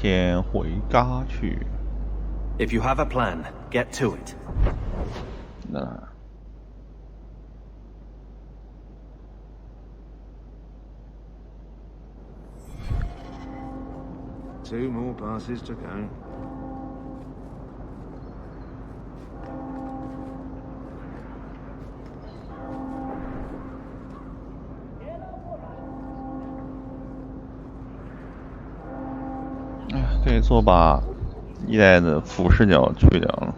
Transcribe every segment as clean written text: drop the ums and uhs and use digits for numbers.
先回家去。If you have a plan, get to it. 那。Two more passes to go.这一座把一代的俯视角去掉了。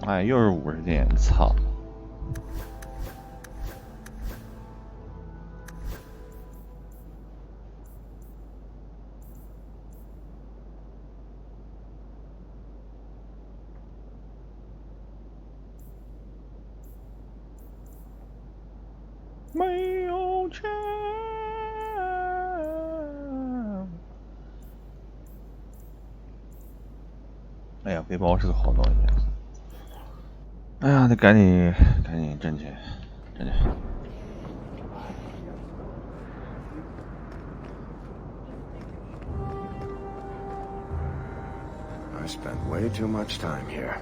哎，又是50点，操！没有钱。哎呀，背包是个好东西。哎呀，得赶紧挣钱，挣钱。I spent way too much time here.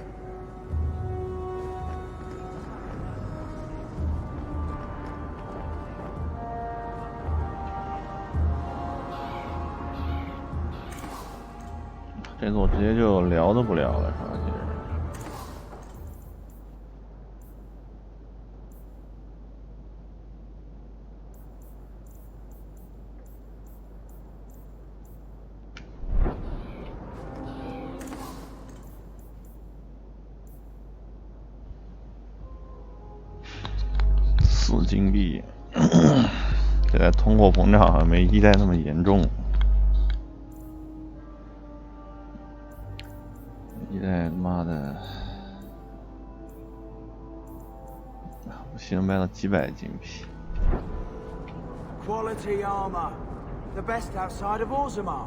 这座直接就聊都不聊了，是吧？其实。4金币，现在通货膨胀好像没一代那么严重。一代他妈的，我现在卖到几百金币。Quality armor, the best outside of Orzammar. .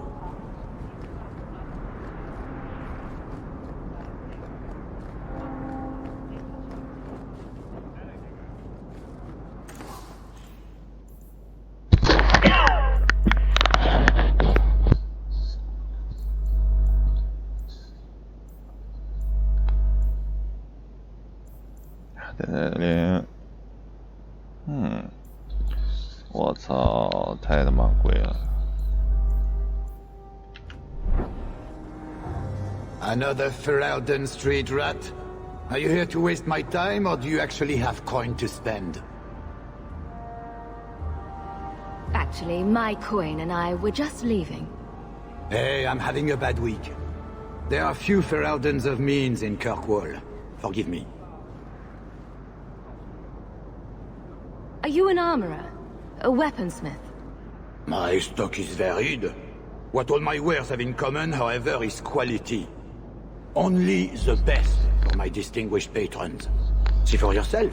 我操，太他妈贵了。Another Ferelden Street rat? Are you here to waste my time, or do you actually have coin to spend? Actually, my coin and I were just leaving. Hey, I'm having a bad week. There are few Fereldens of means in Kirkwall. Forgive me. Are you an armorer? A weaponsmith? My stock is varied. What all my wares have in common, however, is quality. Only the best for my distinguished patrons. See for yourself.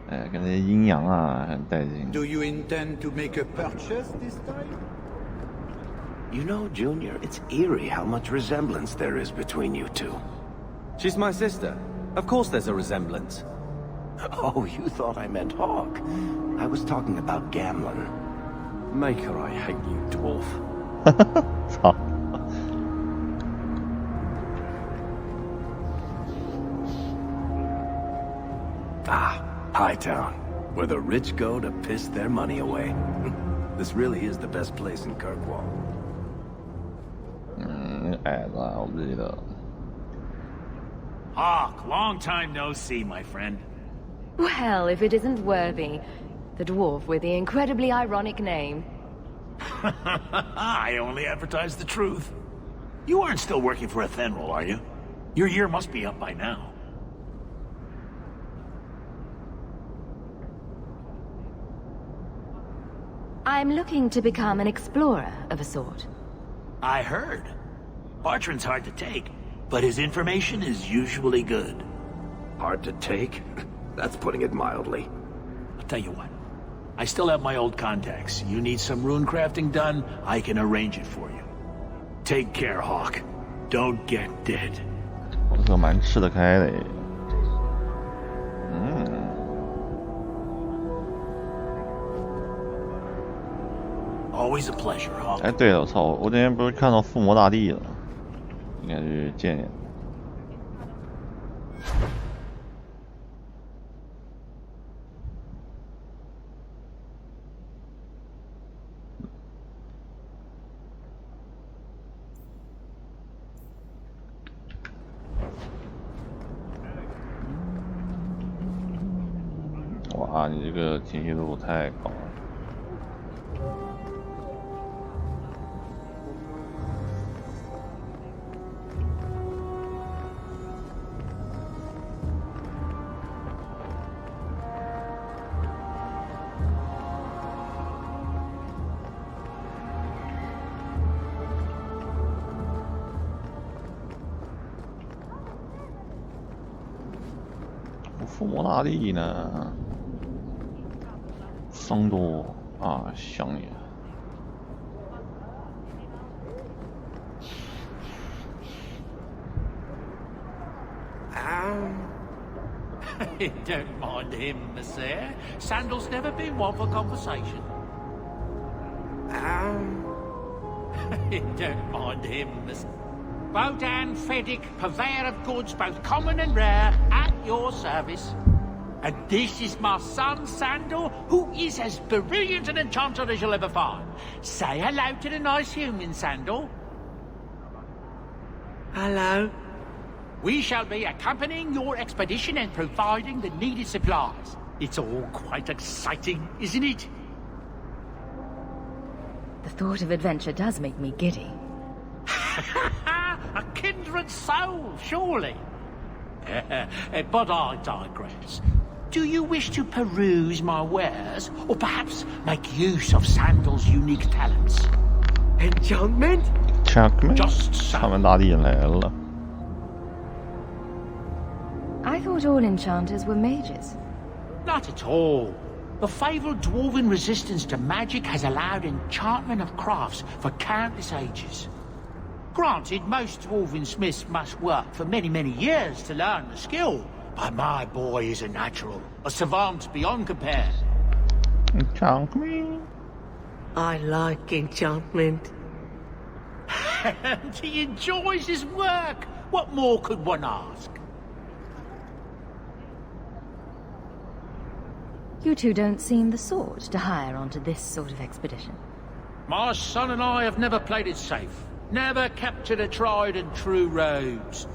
哎，感觉阴阳啊，很带劲。Do you intend to make a purchase this time? You know, Junior, it's eerie how much resemblance there is between you two. She's my sister. Of course there's a resemblance. Oh, you thought I meant Hawk. I was talking about Gamlen. Maker, I hate you, dwarf. 操！ Ah, Hightown, where the rich go to piss their money away. This really is the best place in Kirkwall. 矮子，我不记得了。 Hawk, long time no see, my friend. Well, if it isn't Worthy, the dwarf with the incredibly ironic name. I only advertise the truth. You aren't still working for Athenril, are you? Your year must be up by now. I'm looking to become an explorer of a sort. I heard. Bartrand's hard to take, but his information is usually good. Hard to take? That's putting it mildly. I'll tell you what. I still have my old contacts. You need some rune crafting done, I can arrange it for you. Take care, Hawk. don't get dead. 我这个蛮吃得开的。Always a pleasure, Hawk. 哎，对了，我操！我今天不是看到附魔大帝了，应该去见见。哇，你这个清晰度太高了。附魔大帝呢？桑多啊，香也。Don't mind him, monsieur. Sandal's never been one for conversation. Don't mind him, monsieur. Bodan Feddick, purveyor of goods both common and rare, at your service. And this is my son, Sandal, who is as brilliant an enchanter as you'll ever find. Say hello to the nice human, Sandal. Hello. We shall be accompanying your expedition and providing the needed supplies. It's all quite exciting, isn't it? The thought of adventure does make me giddy. A kindred soul, surely. But I digress. Do you wish to peruse my wares, or perhaps make use of Sandal's unique talents? Enchantment? Enchantment? Just so. 他们大帝来了。I thought all enchanters were mages. Not at all. The fabled dwarven resistance to magic has allowed enchantment of crafts for countless ages. Granted, most dwarven smiths must work for many, many years to learn the skill, but my boy is a natural, a savant beyond compare. Enchantment? I like enchantment. And he enjoys his work. What more could one ask? You two don't seem the sort to hire onto this sort of expedition. My son and I have never played it safe. Never kept to the tried and true roads.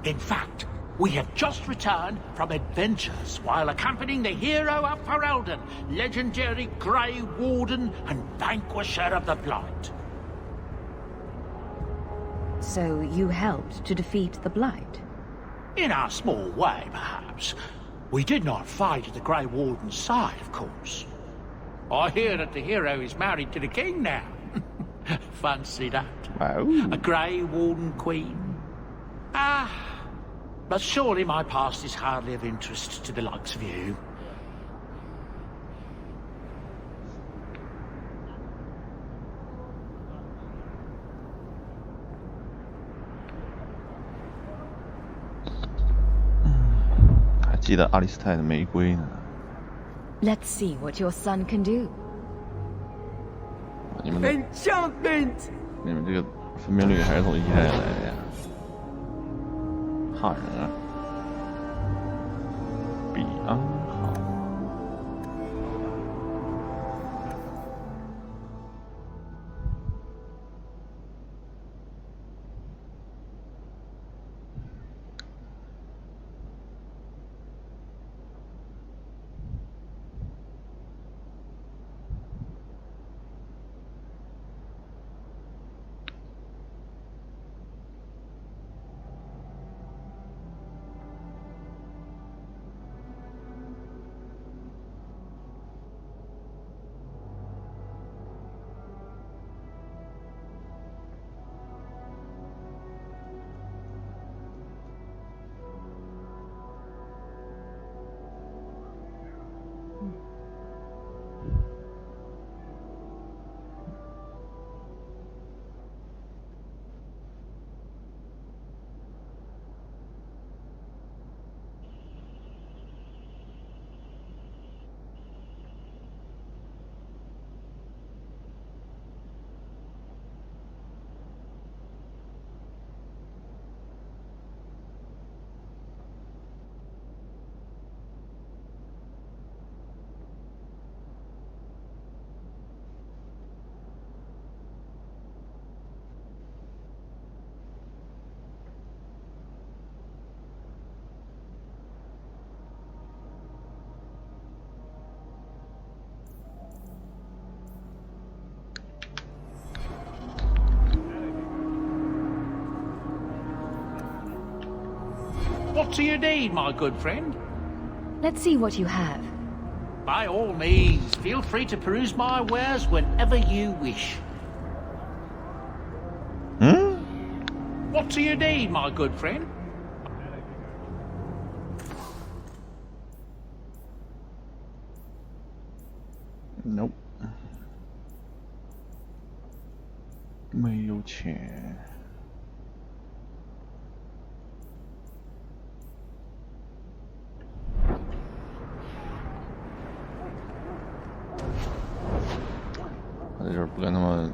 In fact, we have just returned from adventures while accompanying the hero of Ferelden, legendary Grey Warden and vanquisher of the Blight. So you helped to defeat the Blight? In our small way, perhaps. We did not fight at the Grey Warden's side, of course. I hear that the hero is married to the king now. Fancy that. Wow. A Grey Warden queen. But surely my past is hardly of interest to the likes of you. Let's see what your son can do. Enchantment! 你们这个分辨率还是从一代来的呀？汉人啊，比安好。What do you need, my good friend? Let's see what you have. By all means, feel free to peruse my wares whenever you wish. What do you need, my good friend? Nope， 没有钱。我在这儿不跟他们，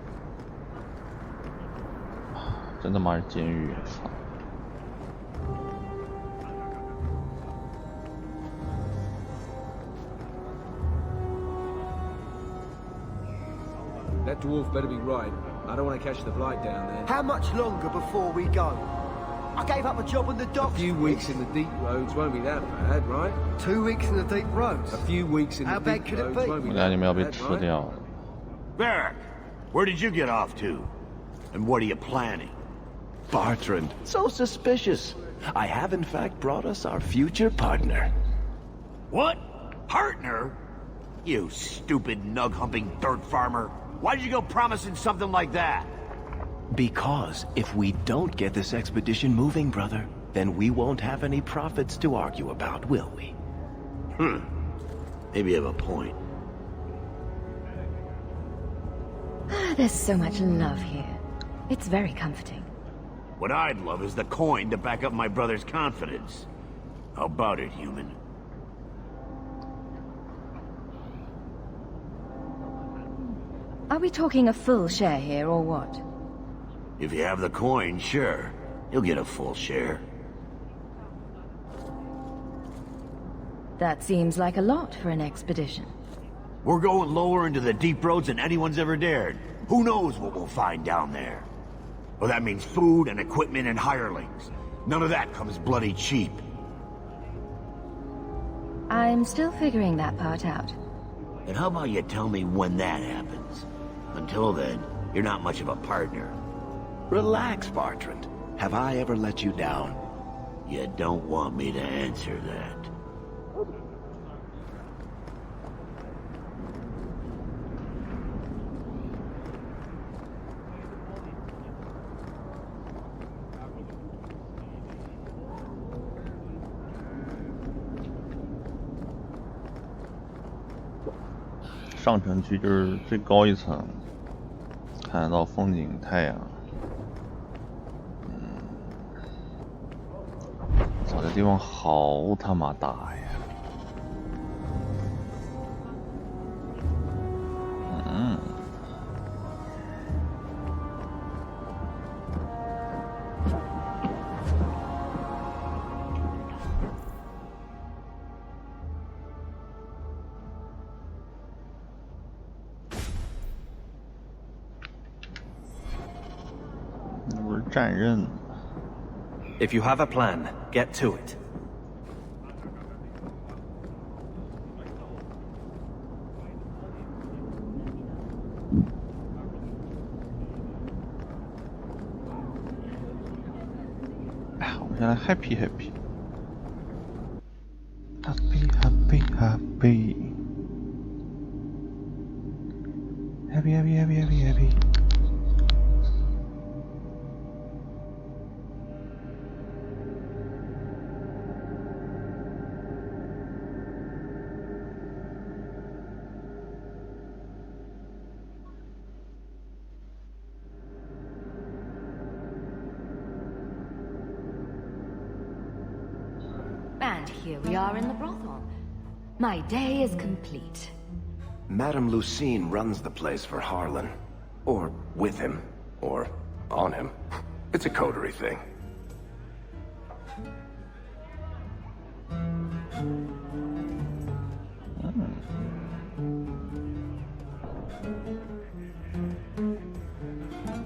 真他妈是监狱！操！ That dwarf better be right. I don't want to catch the flight down there. How much longer before we go? I gave up a job on the A docks. few weeks in the deep roads won't be that bad, right? 2 weeks in the deep roads. A few weeks in How the bad deep could it roads be? won't be 我 that 感觉你们要被 bad, 吃 right? 掉了。 Varric, where did you get off to? And what are you planning? Bartrand, so suspicious. I have in fact brought us our future partner. What? Partner? You stupid nug-humping dirt farmer. Why did you go promising something like that? Because if we don't get this expedition moving, brother, then we won't have any profits to argue about, will we? Maybe you have a point. There's so much love here. It's very comforting. What I'd love is the coin to back up my brother's confidence. How about it, human? Are we talking a full share here, or what? If you have the coin, sure. You'll get a full share. That seems like a lot for an expedition. We're going lower into the deep roads than anyone's ever dared. Who knows what we'll find down there? Well, that means food and equipment and hirelings. None of that comes bloody cheap. I'm still figuring that part out. And how about you tell me when that happens? Until then, you're not much of a partner. Relax, Bartrand. Have I ever let you down? You don't want me to answer that. "上城区就是最高一层，看得到风景、太阳。操，这地方好他妈大呀！那不是战刃。 If you have a plan, get to it. "我现在 happy happy happy happy happy happy happy happy happy happy。 And here we are in the brothel. My day is complete. Madame Lucine runs the place for Harlan. Or with him. Or on him. It's a coterie thing.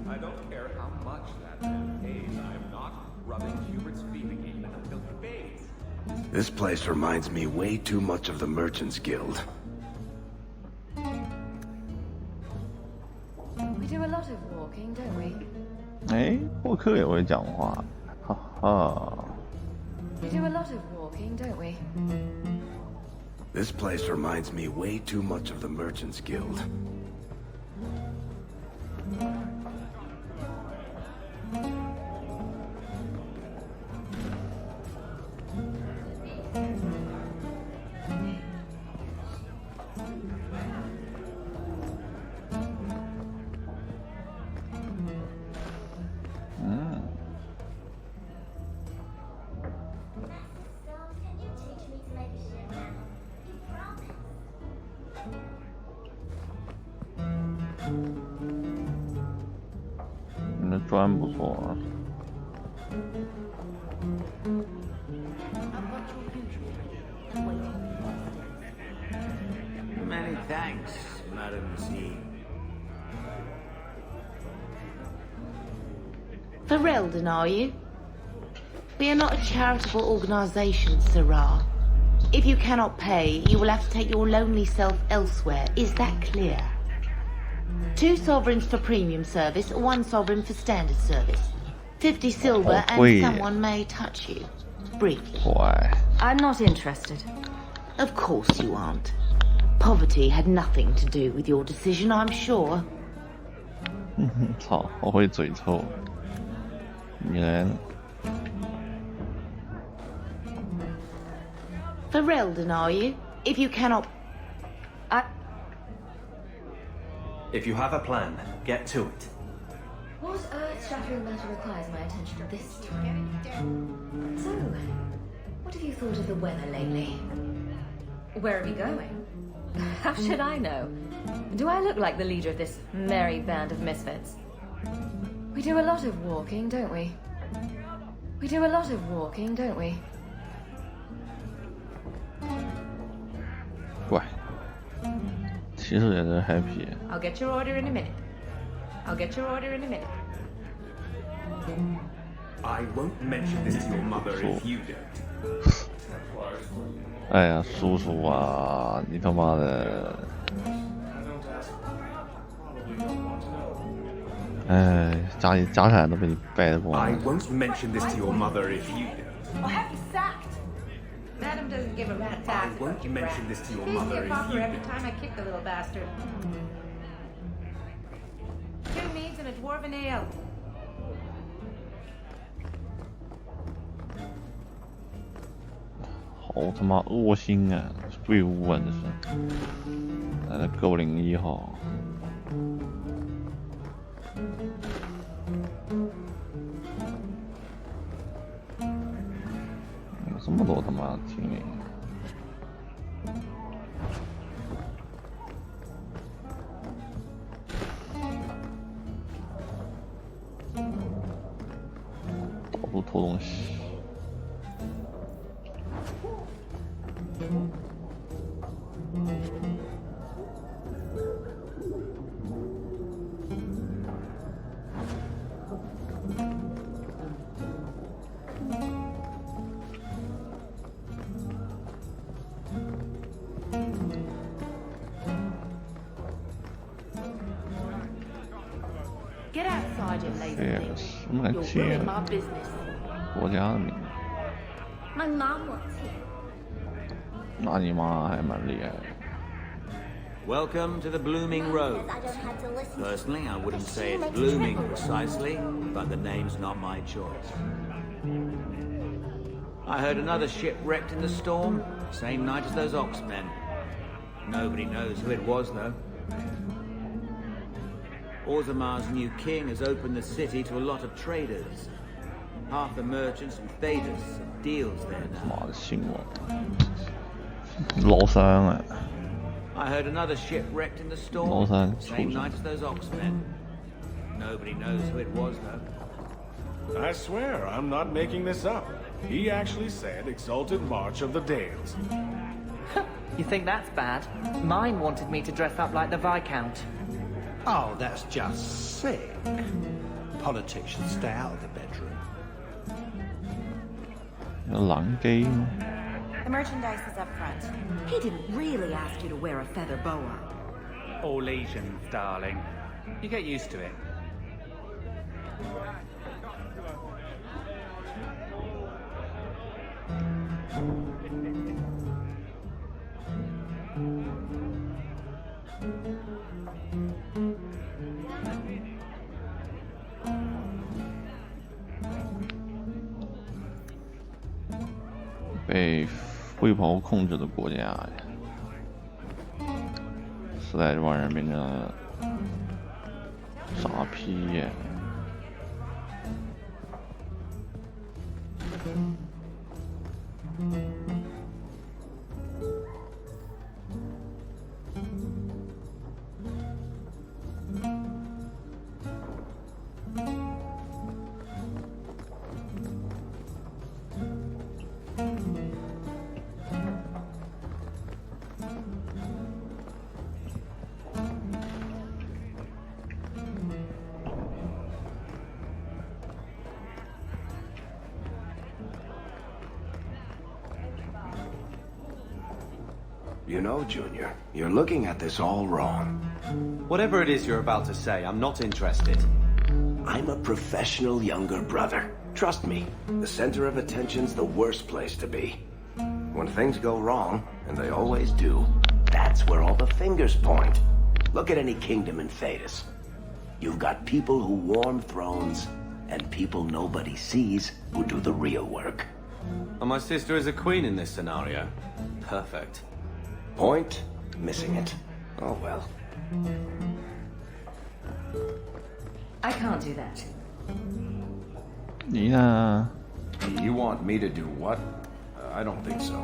I don't care how much that man pays. I'm not rubbing Hubert's feet again until he pays. This place reminds me way too much of the Merchants Guild. We do a lot of walking, don't we? 哎，播客也会讲话，哈哈。We do a lot of walking, don't we? This place reminds me way too much of the Merchants Guild.你的砖不错啊。Many thanks, Madam Z. Ferelden, are you? We are not a charitable organisation, Sirrah. If you cannot pay, you will have to take your lonely self elsewhere. Is that clear? 2 sovereigns for premium service, 1 sovereign for standard service. 50 silver and someone may touch you. Briefly. Why? I'm not interested. Of course you aren't. Poverty had nothing to do with your decision, I'm sure. 操，我会嘴臭。你来了。Ferelden, are you? If you cannot... If you have a plan, get to it. What earth-shattering matter requires my attention at this time? So, what have you thought of the weather lately? Where are we going? How should I know? Do I look like the leader of this merry band of misfits? We do a lot of walking, don't we? We do a lot of walking, don't we? 怪，其实也是 happy。 I'll get your order in a minute. I'll get your order in a minute. I won't mention this to your mother if you don't. 哎呀，叔叔啊，你他妈的！哎，家产都被你败光了。 I won't mention this to your mother if you don't. I'll have you sacked. Madam doesn't give a rat back. I won't mention this to your Pays mother me a if copper you every don't. time I kick the little bastard. 2 meads and a dwarven ale. 好他妈恶心啊！废物啊，这是！来了狗灵1号。有这么多他妈的精灵。到处偷东西。 Get outside, you lazy thing. 什么敢 You'll 接 ruin my business. 国家的名字？ My mom wants here. 那你妈还蛮厉害的。 Welcome to the Blooming Road. Personally, I wouldn't say it's blooming precisely, but the name's not my choice. I heard another ship wrecked in the storm, same night as those Oxmen. Nobody knows who it was, though. Orzamar's new king has opened the city to a lot of traders. Half the merchants and traders have deals there now. 妈的，信我！老三哎。 I heard another ship wrecked in the storm, same night as those Oxmen. Nobody knows who it was, though. I swear, I'm not making this up. He actually said Exalted March of the Dales. You think that's bad? Mine wanted me to dress up like the Viscount. Oh, that's just sick. Politics should stay out of the bedroom. 狼 gay 吗？ The merchandise is up front. He didn't really ask you to wear a feather boa. All Asians, darling. You get used to it. 被灰袍控制的国家呀，时代这帮人变成了傻逼呀。You know, Junior, you're looking at this all wrong. Whatever it is you're about to say, I'm not interested. I'm a professional younger brother. Trust me, the center of attention's the worst place to be. When things go wrong, and they always do, that's where all the fingers point. Look at any kingdom in Thedas. You've got people who warm thrones, and people nobody sees who do the real work. And my sister is a queen in this scenario. Perfect. Point, missing it. Oh well. I can't do that. Yeah. You want me to do what? I don't think so.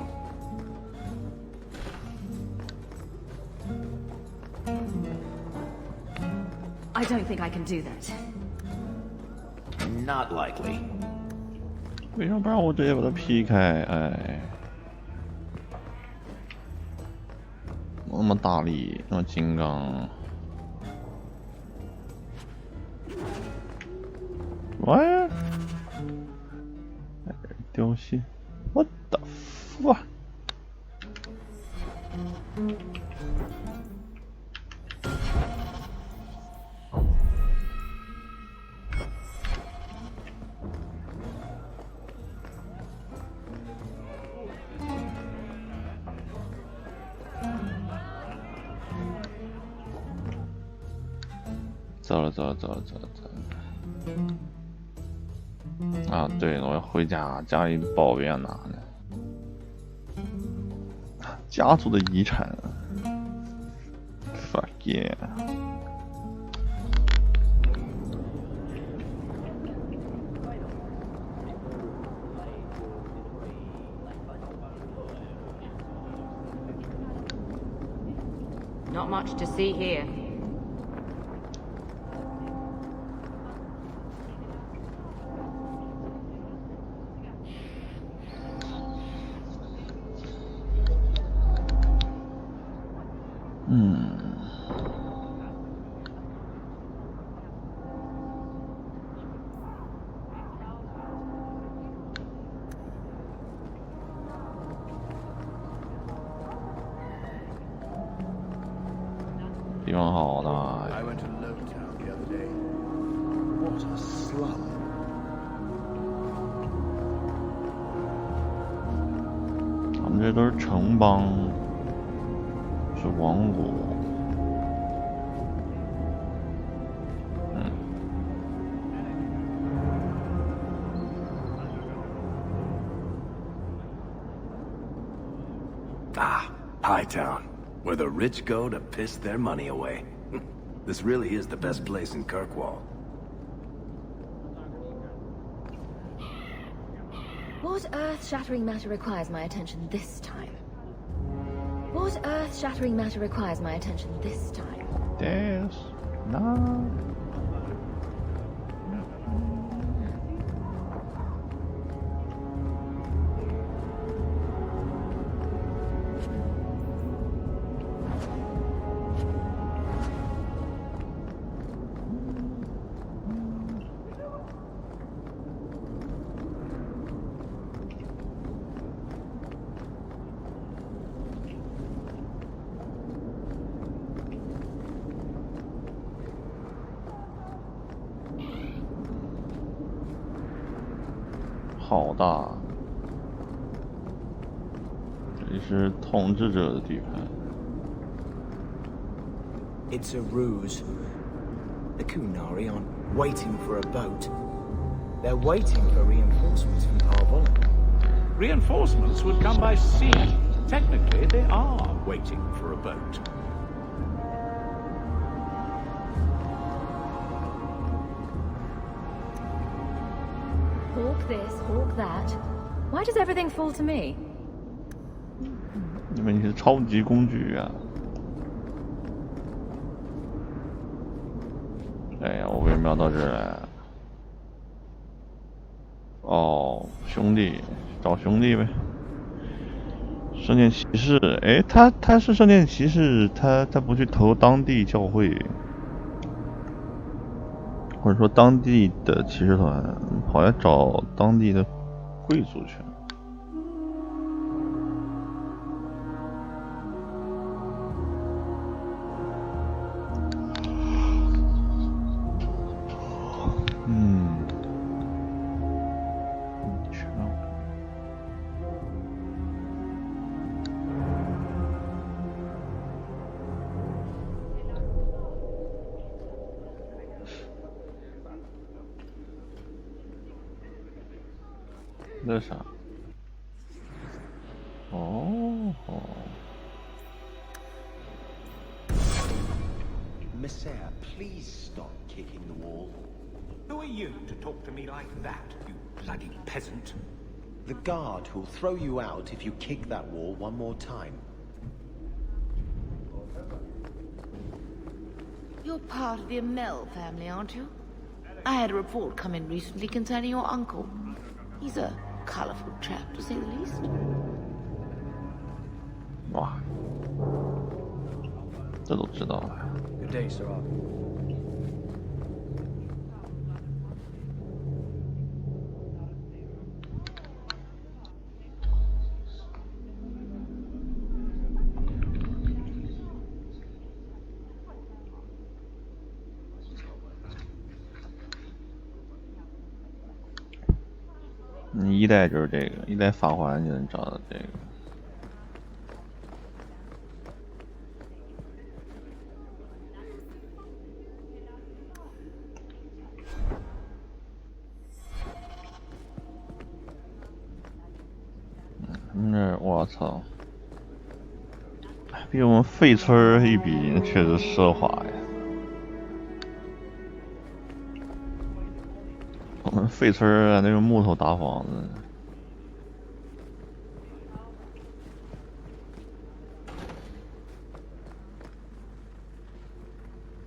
I don't think I can do that. Not likely. 为什么不让我直接把它劈开？哎，那么大力，那么金刚。What？ 丢戏 ？What the fuck？ 走了。啊，对，我要回家，家里宝贝要拿呢。家族的遗产 ，fuck yeah。Not much to see here. Hmm. 地方好大呀。 I went to Lowtown the other day. What a slum. 他们这都是城邦，是王国。Ah, Hightown, where the rich go to piss their money away. This really is the best place in Kirkwall. What earth-shattering matter requires my attention this time? What earth-shattering matter requires my attention this time? Yes. No.好大，这里是统治者的地盘。 It's a ruse. The Kunari aren't waiting for a boat. They're waiting for reinforcements from Parvon. Reinforcements would come by sea. Technically, they are waiting for a boat. Hawk this, hawk that. Why does everything fall to me? 因为你是超级公举啊！哎呀，我为什么要到这儿来？哦，兄弟，找兄弟呗。圣殿骑士，哎，他是圣殿骑士，他不去投当地教会，或者说当地的骑士团，跑来找当地的贵族去。那啥？哦。Messiah, please stop kicking the wall. Who are you to talk to me like that, you bloody peasant? The guard who'll throw you out if you kick that wall one more time. You're part of the Amel family, aren't you? I had a report come in recently concerning your uncle. He's a colorful chap, to say the least. 哇，这都知道了。Good day, sir. 你一代就是这个，一代法环就能找到这个。那我操，比我们废村一比，确实奢华呀。我们废村啊，那种木头大房子，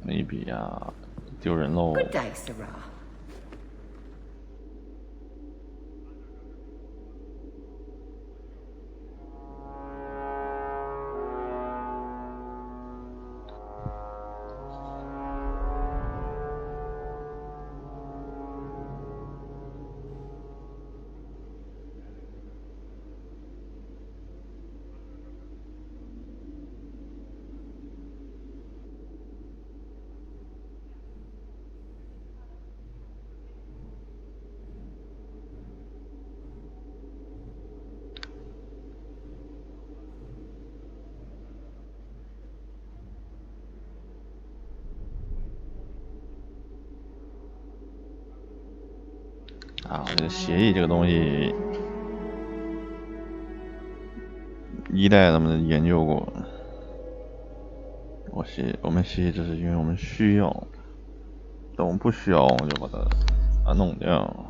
没比呀，丢人喽。 Good day, Sarah.啊，这个协议这个东西，一代咱们研究过。我们协议只是因为我们需要，等我们不需要，我们就把它弄掉。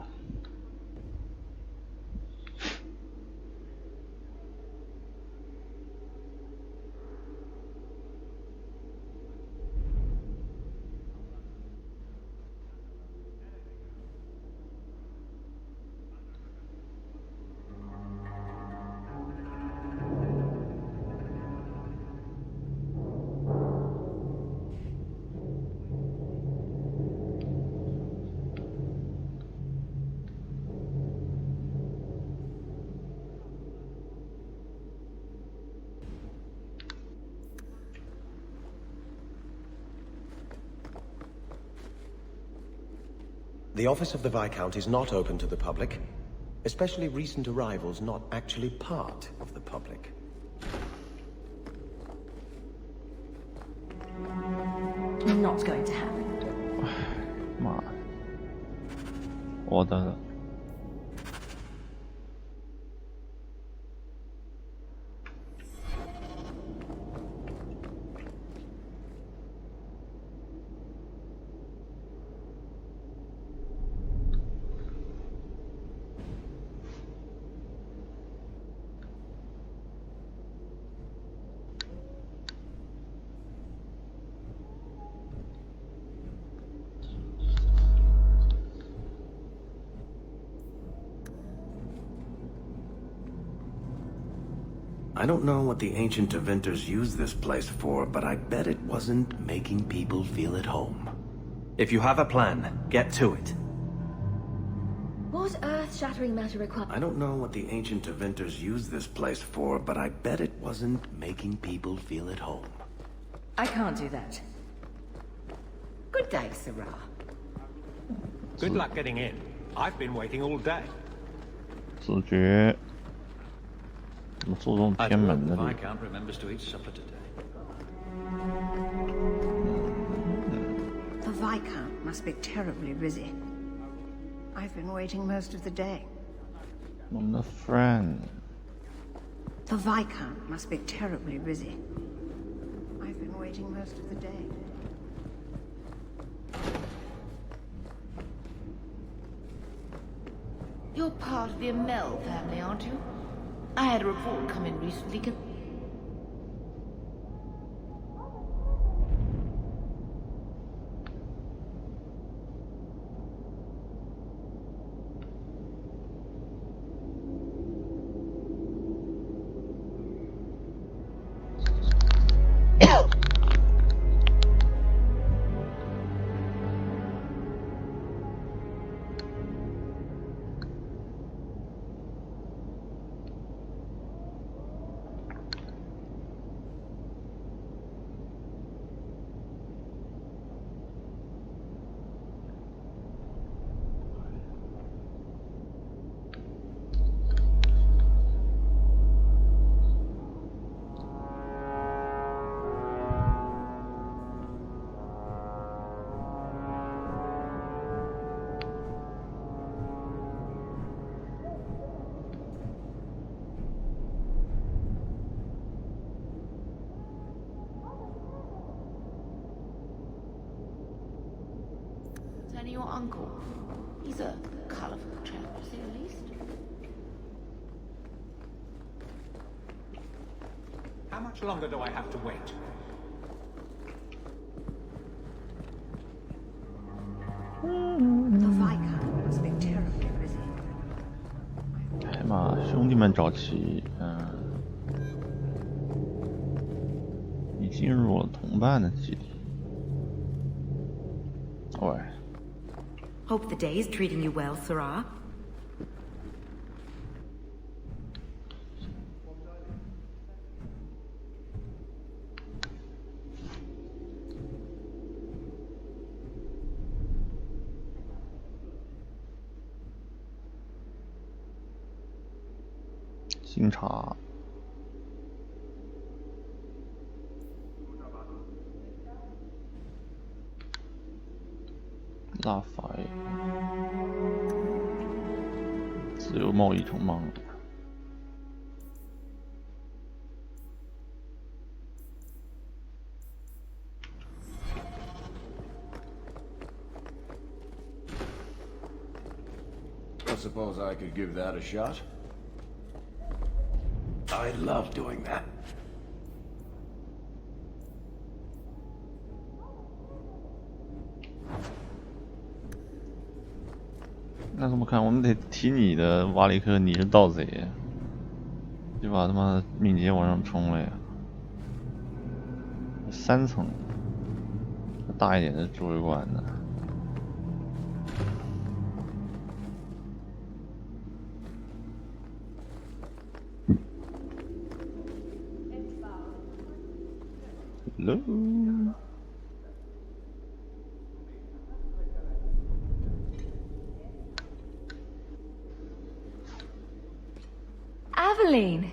The office of the Viscount is not open to the public, especially recent arrivals not actually part of the public. Not going to happen. 妈的，我的。I don't know what the ancient Tevinters used this place for, but I bet it wasn't making people feel at home. If you have a plan, get to it. What earth-shattering matter requires... I don't know what the ancient Tevinters used this place for, but I bet it wasn't making people feel at home. I can't do that. Good day, Sarah. Good luck getting in. I've been waiting all day. 子爵，怎么做这种 I 偏 hope 门 the 的地方？ Viscount remembers to eat supper today. The Viscount must be terribly busy. I've been waiting most of the day. 我们的 friend， The Viscount must be terribly busy. I've been waiting most of the day. You're part of the Amel family, aren't you? I had a report come in recently. Your uncle. He's a colourful chap, to say the least. How much longer do I have to wait? The Viscount must be terribly busy. 哎妈，兄弟们找齐，已进入了同伴的基地。喂。 Hope the day is treating you well, Sarah. 新茶。 拉法耶，自由贸易城邦。I suppose I could give that a shot. I love doing that. 那怎么看？我们得提你的瓦里克，你是盗贼，就把他妈敏捷往上冲了呀！3层，大一点的指挥官呢？Hello。 Aveline!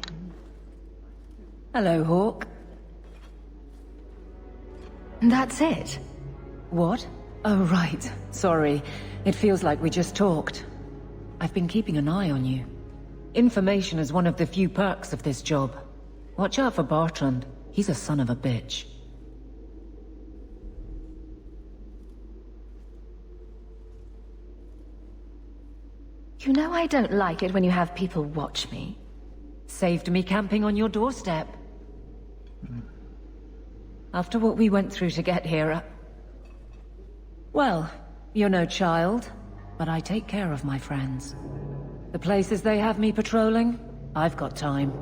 Hello, Hawk. That's it? What? Oh, right. Sorry. It feels like we just talked. I've been keeping an eye on you. Information is one of the few perks of this job. Watch out for Bartrand. He's a son of a bitch. You know I don't like it when you have people watch me. Saved me camping on your doorstep. After what we went through to get here, well, you're no child, but I take care of my friends. The places they have me patrolling, I've got time.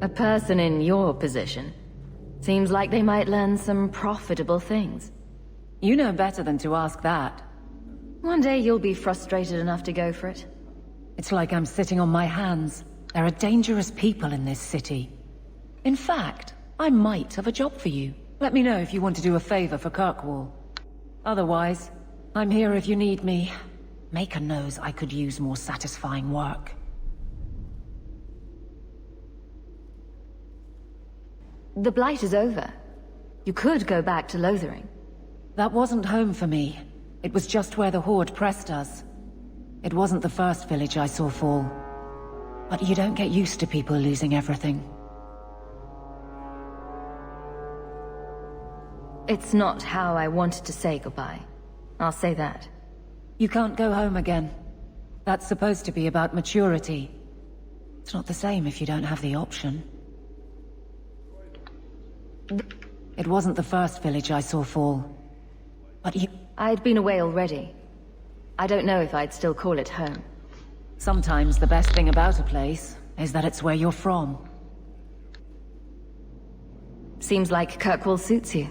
A person in your position. Seems like they might learn some profitable things. You know better than to ask that. One day you'll be frustrated enough to go for it. It's like I'm sitting on my hands. There are dangerous people in this city. In fact, I might have a job for you. Let me know if you want to do a favor for Kirkwall. Otherwise, I'm here if you need me. Maker knows I could use more satisfying work. The Blight is over. You could go back to Lothering. That wasn't home for me. It was just where the Horde pressed us. It wasn't the first village I saw fall. But you don't get used to people losing everything. It's not how I wanted to say goodbye. I'll say that. You can't go home again. That's supposed to be about maturity. It's not the same if you don't have the option. It wasn't the first village I saw fall. But you... I'd been away already. I don't know if I'd still call it home. Sometimes the best thing about a place is that it's where you're from. Seems like Kirkwall suits you.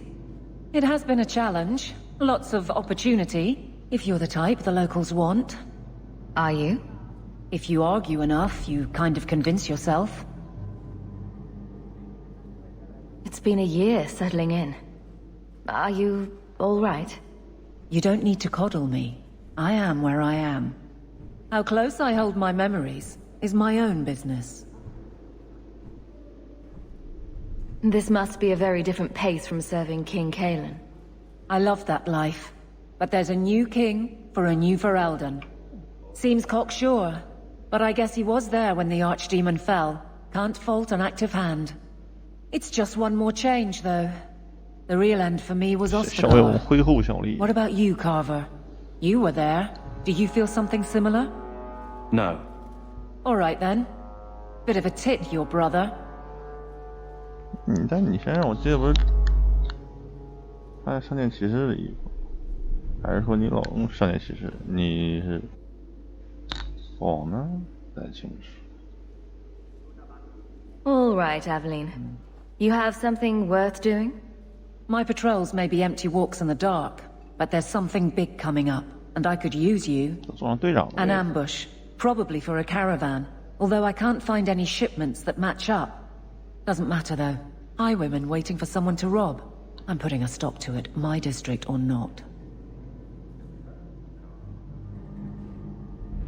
It has been a challenge. Lots of opportunity, if you're the type the locals want. Are you? If you argue enough, you kind of convince yourself. It's been a year settling in. Are you all right? You don't need to coddle me. I am where I am. How close I hold my memories is my own business. This must be a very different pace from serving King Cailan. I love that life, but there's a new king for a new Ferelden. Seems cocksure, but I guess he was there when the Archdemon fell. Can't fault an active hand. It's just one more change, though. The real end for me was Ostagar. What about you, Carver? You were there. Do you feel something similar? No. All right then. Bit of a tit, your brother. 但你身上我记得不是穿圣剑骑士的衣服，还是说你老用圣剑骑士？你是我呢？不太清楚。All right, Aveline. You have something worth doing? My patrols may be empty walks in the dark, but there's something big coming up, and I could use you. An ambush, probably for a caravan, although I can't find any shipments that match up. Doesn't matter though. Highwaymen waiting for someone to rob. I'm putting a stop to it, my district or not.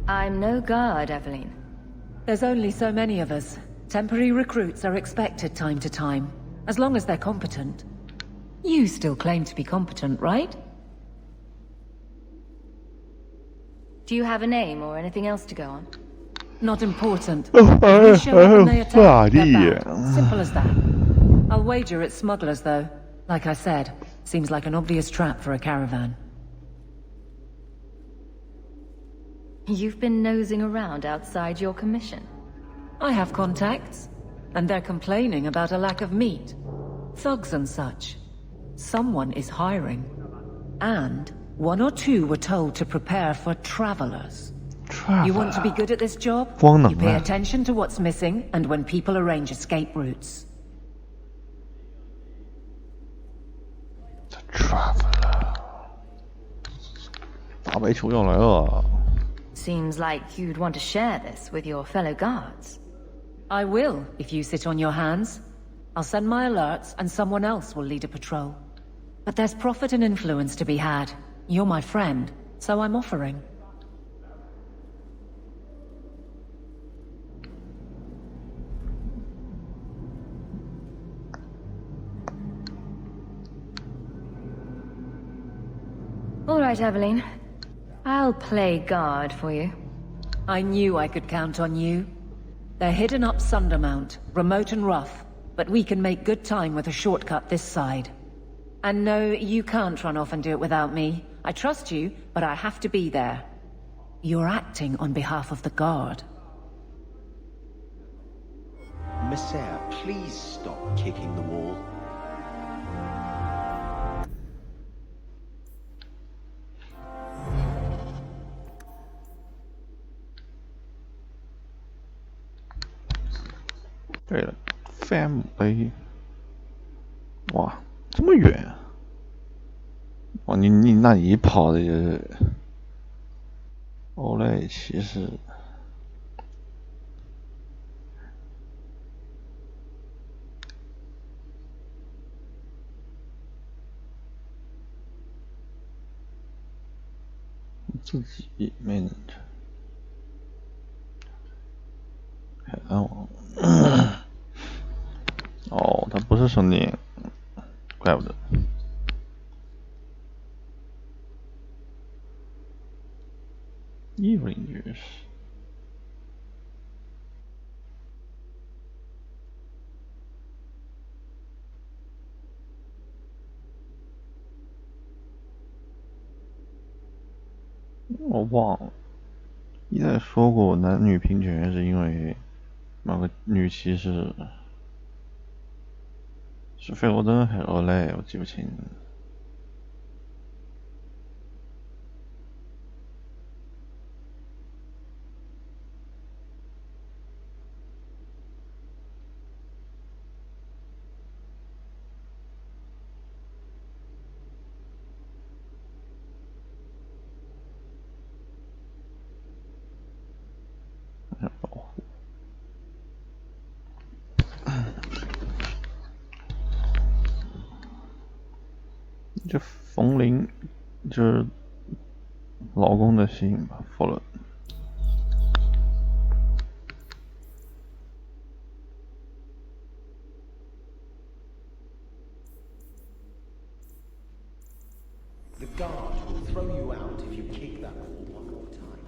I'm no guard, Aveline. There's only so many of us. Temporary recruits are expected time to time, as long as they're competent. You still claim to be competent, right? Do you have a name or anything else to go on? Not important. You show up and they attack, they're back. Simple as that. I'll wager it's smugglers, though. Like I said, seems like an obvious trap for a caravan. You've been nosing around outside your commission. I have contacts, and they're complaining about a lack of meat. Thugs and such. Someone is hiring. And one or two were told to prepare for travelers. You want to be good at this job? You pay attention to what's missing, and when people arrange escape routes. The traveler. 大白球要来了。 Seems like you'd want to share this with your fellow guards. I will, if you sit on your hands. I'll send my alerts, and someone else will lead a patrol. But there's profit and influence to be had. You're my friend, so I'm offering. All right, Aveline. I'll play guard for you. I knew I could count on you. They're hidden up Sundermount, remote and rough, but we can make good time with a shortcut this side. And no, you can't run off and do it without me. I trust you, but I have to be there. You're acting on behalf of the Guard. Messiah, please stop kicking the wall. family。哇，这么远！哇，那你一跑的就是欧莱骑士。自己 manage。海岸网。哦，它不是圣殿，怪不得。Evening news。我忘了，一再说过男女平权是因为某个女骑士是费罗登还是欧莱，我记不清。这冯林就是老公的姓吧，佛伦。The guard will throw you out if you kick that ball one more time.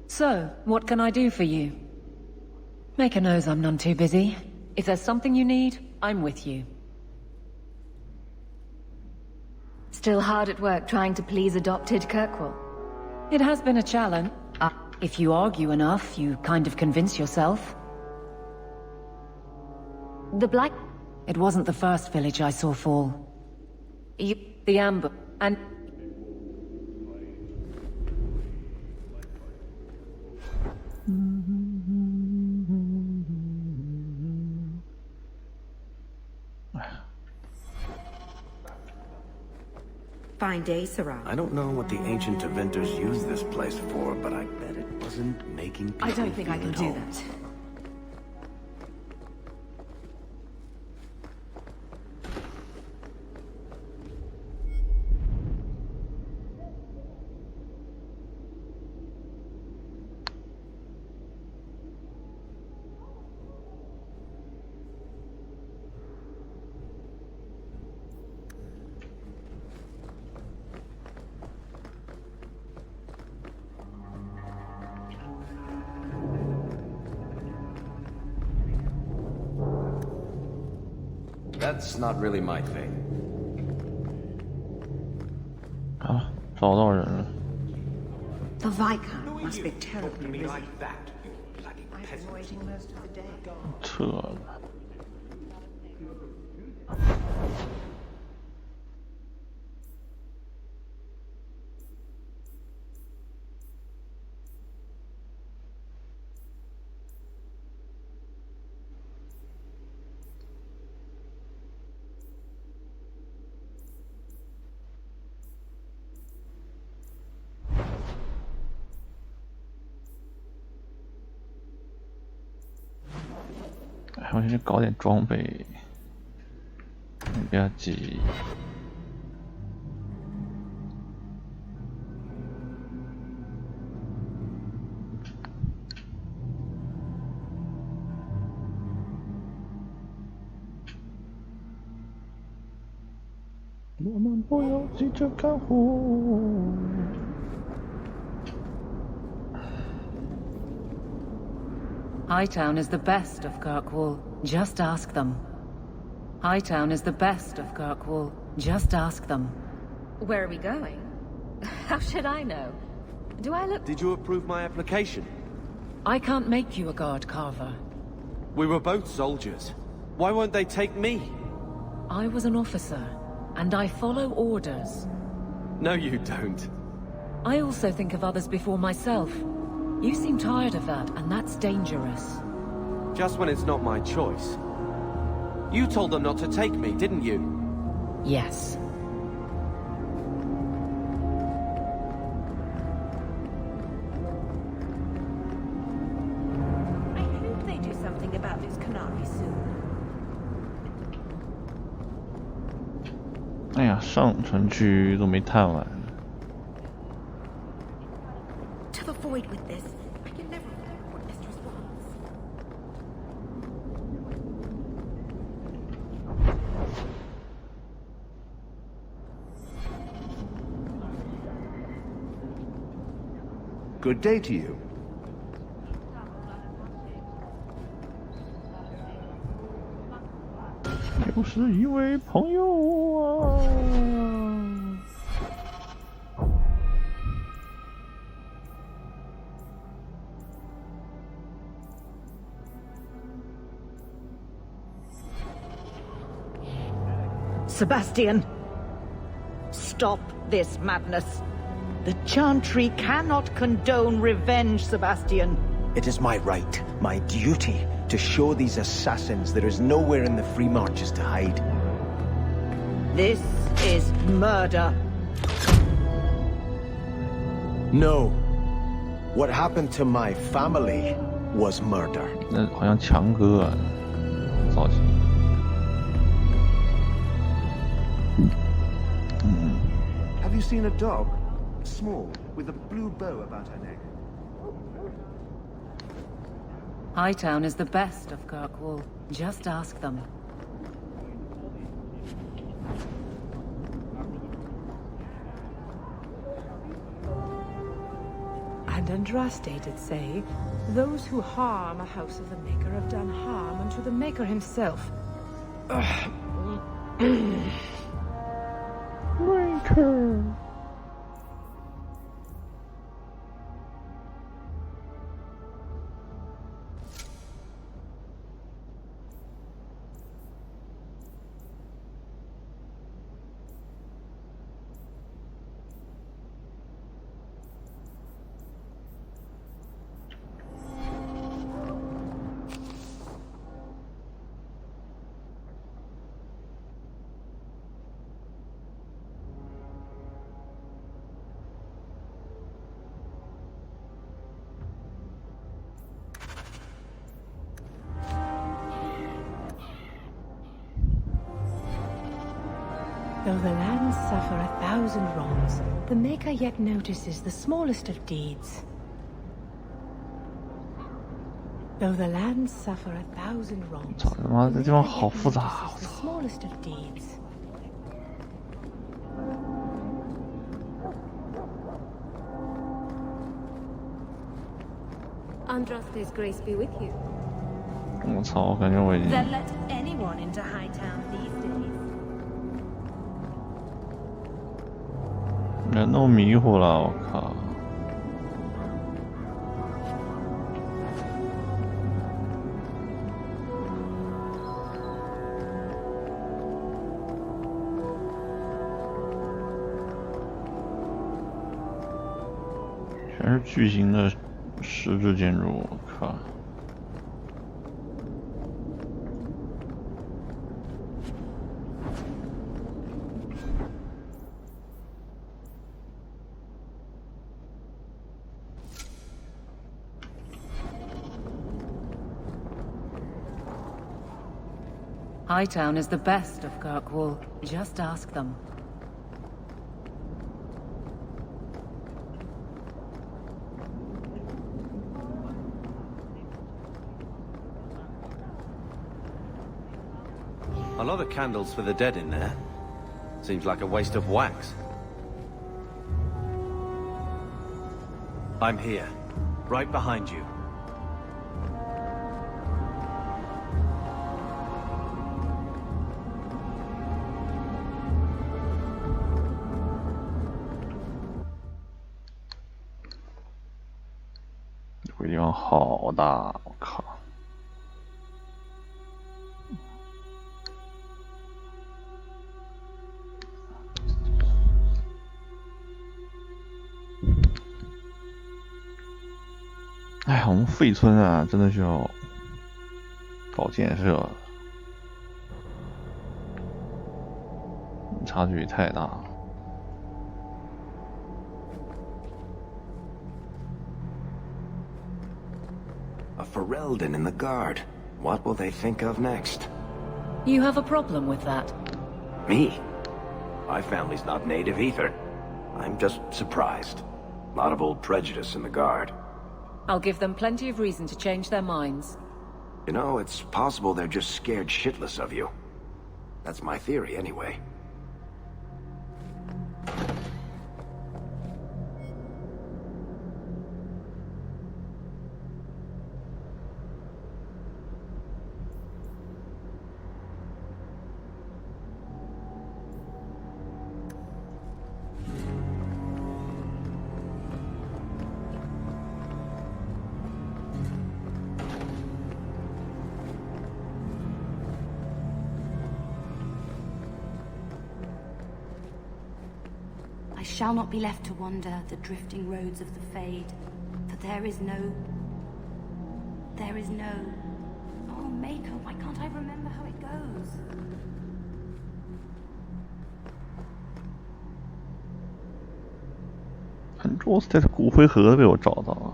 So, what can I do for you? Make a nose I'm none too busy. If there's something you need, I'm with you. Still hard at work trying to please adopted Kirkwall? It has been a challenge. If you argue enough, you kind of convince yourself. The Black... It wasn't the first village I saw fall. The Amber, and... Fine day, Sarah. I don't know what the ancient Tevinters used this place for, but I bet it wasn't making people I don't think I feel can at do home. that. That's not really my thing. 啊，找到人了。 The Viscount must be terribly busy. Like that, you bloody I've been peasant. waiting most of the day. 撤了。我先去搞点装备，你不要急。我们不要急着干活。 Hightown is the best of Kirkwall. Just ask them. Hightown is the best of Kirkwall. Just ask them. Where are we going? How should I know? Do I look... Did you approve my application? I can't make you a guard, Carver. We were both soldiers. Why won't they take me? I was an officer, and I follow orders. No, you don't. I also think of others before myself. You seem tired of that, and that's dangerous. Just when it's not my choice. You told them not to take me, didn't you? Yes. I hope they do something about this canary soon. 哎呀，上城区都没探完。 To the void with this. I can never remember what Mistress wants. Good day to you. 又是一位朋友啊！ Sebastian, stop this madness. The Chantry cannot condone revenge, Sebastian. It is my right, my duty, to show these assassins there is nowhere in the Free Marches to hide. This is murder. No. What happened to my family was murder. 那好像强哥啊，造型。 Have you seen a dog? Small, with a blue bow about her neck. Hightown is the best of Kirkwall. Just ask them. And Andraste did say, those who harm a house of the Maker have done harm unto the Maker himself. Maker. Though the lands suffer 1,000 wrongs, the Maker yet notices the smallest of deeds. Though the lands suffer 1,000 wrongs, 操他妈，这地方好复杂！ the smallest of deeds. Andraste's grace be with you. 我操，我感觉我已经 They'll let anyone into Hightown these days. 人都迷糊了，我靠！全是巨型的石质建筑，我靠！ Hightown is the best of Kirkwall. Just ask them. A lot of candles for the dead in there. Seems like a waste of wax. I'm here, right behind you.这个地方好大，我靠！哎，我们废村啊，真的需要搞建设，差距太大了。A Ferelden in the guard. What will they think of next? You have a problem with that? Me? My family's not native either. I'm just surprised. A lot of old prejudice in the guard. I'll give them plenty of reason to change their minds. You know, it's possible they're just scared shitless of you. That's my theory, anyway. I shall not be left to wander the drifting roads of the Fade, for there is no... Oh, Mako, why can't I remember how it goes? Andros 的骨灰盒被我找到了。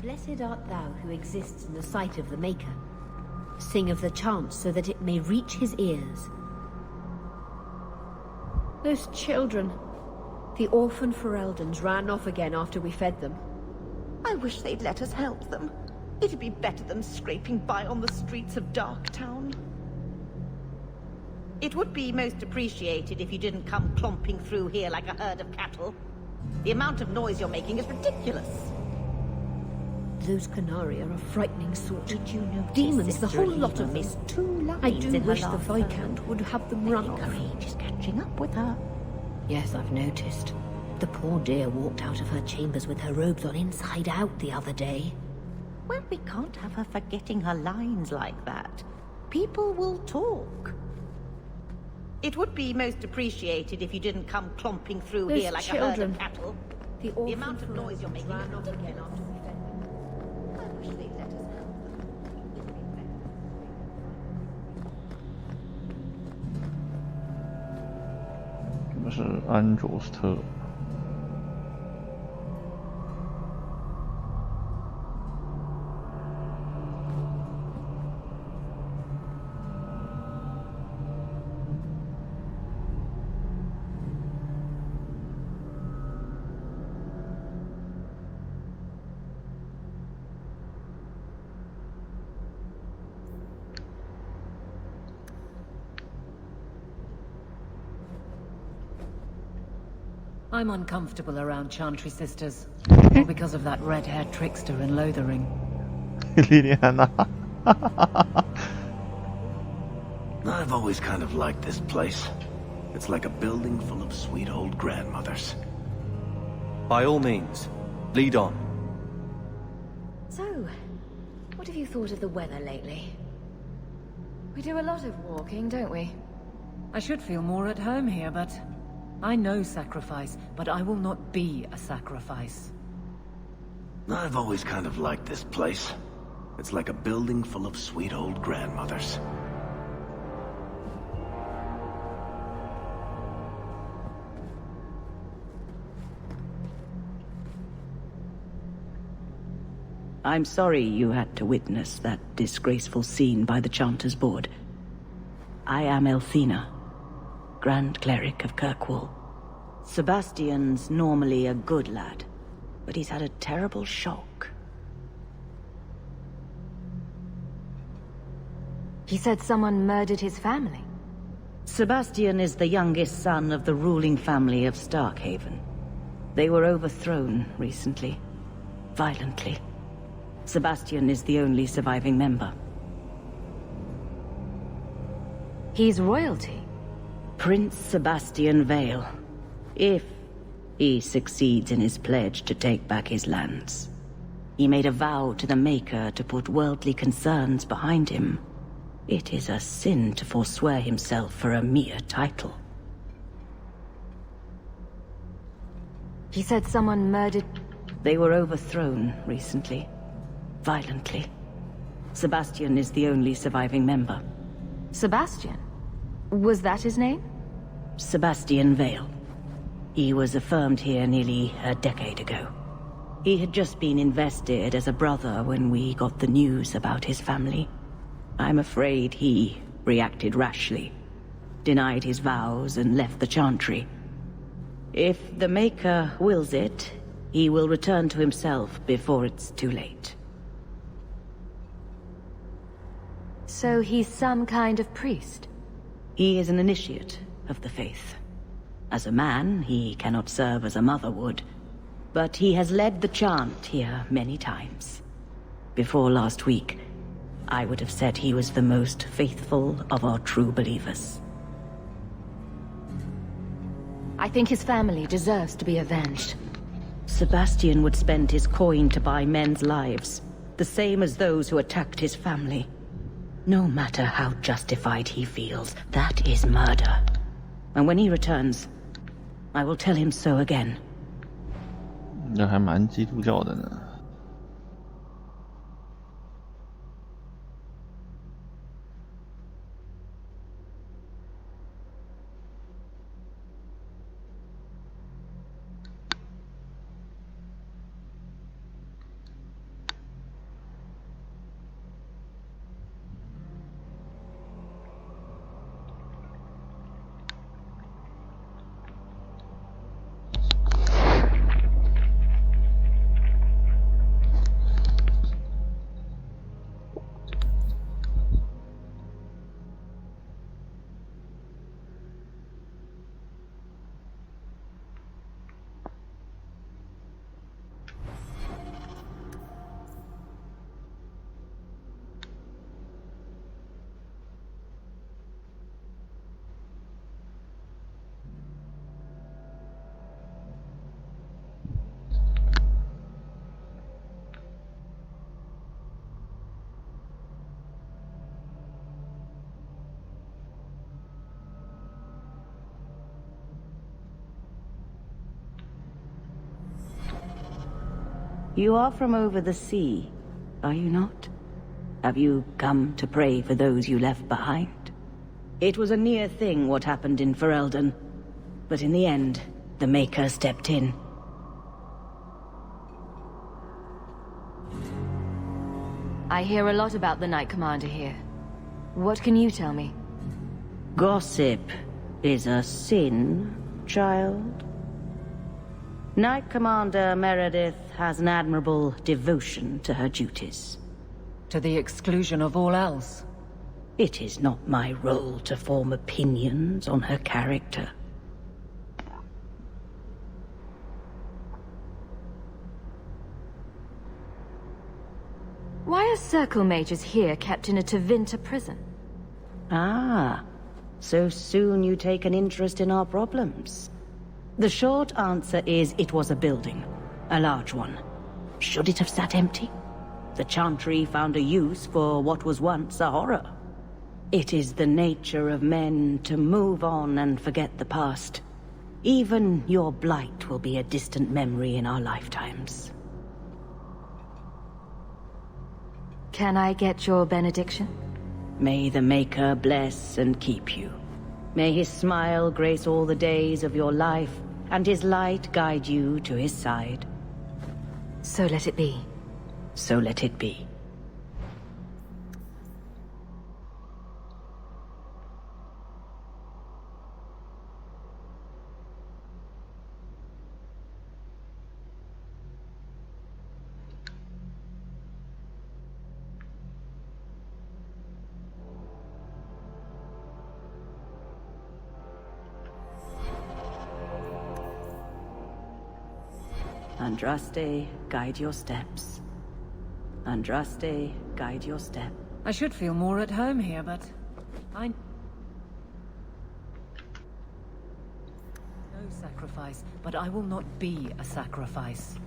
Blessed art thou who exists in the sight of the Maker. Sing of the chant so that it may reach his ears. Those children. The orphan Fereldans ran off again after we fed them. I wish they'd let us help them. It'd be better than scraping by on the streets of Darktown. It would be most appreciated if you didn't come clomping through here like a herd of cattle. The amount of noise you're making is ridiculous. Those Canari are a frightening sort. Did you notice Demons, the whole lot of them. missed 2 lines I do in wish her the last Viscount sermon. would have them run off. Courage is catching up with her. Yes, I've noticed. The poor dear walked out of her chambers with her robes on inside out the other day. Well, we can't have her forgetting her lines like that. People will talk. It would be most appreciated if you didn't come clomping through Those here like a children. herd of cattle. The The amount of noise you're making ran is off again ridiculous. after we fed them. I wish they'd let us help them. It'd be better. 这是安卓斯特。I'm uncomfortable around Chantry Sisters. All because of that red-haired trickster in Lothering. 莉莉安娜。 I've always kind of liked this place. It's like a building full of sweet old grandmothers. By all means, lead on. So, what have you thought of the weather lately? We do a lot of walking, don't we? I should feel more at home here, but... I know sacrifice, but I will not be a sacrifice. I've always kind of liked this place. It's like a building full of sweet old grandmothers. I'm sorry you had to witness that disgraceful scene by the Chanter's Board. I am Elthina, Grand Cleric of Kirkwall. Sebastian's normally a good lad, but he's had a terrible shock. He said someone murdered his family. Sebastian is the youngest son of the ruling family of Starkhaven. They were overthrown recently, violently. Sebastian is the only surviving member. He's royalty. Prince Sebastian Vale, if he succeeds in his pledge to take back his lands. He made a vow to the Maker to put worldly concerns behind him It is a sin to forswear himself for a mere title. He said someone murdered... They were overthrown recently. Violently. Sebastian is the only surviving member. Sebastian? Was that his name? Sebastian Vale. He was affirmed here nearly a decade ago. He had just been invested as a brother when we got the news about his family. I'm afraid he reacted rashly, denied his vows and left the Chantry. If the Maker wills it, he will return to himself before it's too late. So he's some kind of priest? He is an initiate of the faith. As a man, he cannot serve as a mother would, but he has led the chant here many times. Before last week, I would have said he was the most faithful of our true believers. I think his family deserves to be avenged. Sebastian would spend his coin to buy men's lives, the same as those who attacked his family. No matter how justified he feels, that is murder. And when he returns, I will tell him so again. 这还蛮基督教的呢。You are from over the sea, are you not? Have you come to pray for those you left behind? It was a near thing what happened in Ferelden, but in the end, the Maker stepped in. I hear a lot about the Knight Commander here. What can you tell me? Gossip is a sin, child. Knight Commander Meredith has an admirable devotion to her duties. To the exclusion of all else? It is not my role to form opinions on her character. Why are Circle Mages here kept in a Tevinter prison? Ah, so soon you take an interest in our problems. The short answer is it was a building. A large one. Should it have sat empty? The Chantry found a use for what was once a horror. It is the nature of men to move on and forget the past. Even your blight will be a distant memory in our lifetimes. Can I get your benediction? May the Maker bless and keep you. May his smile grace all the days of your life, and his light guide you to his side. So let it be. So let it be. Andraste, guide your steps. Andraste, guide your step. I should feel more at home here, but I... No sacrifice, but I will not be a sacrifice.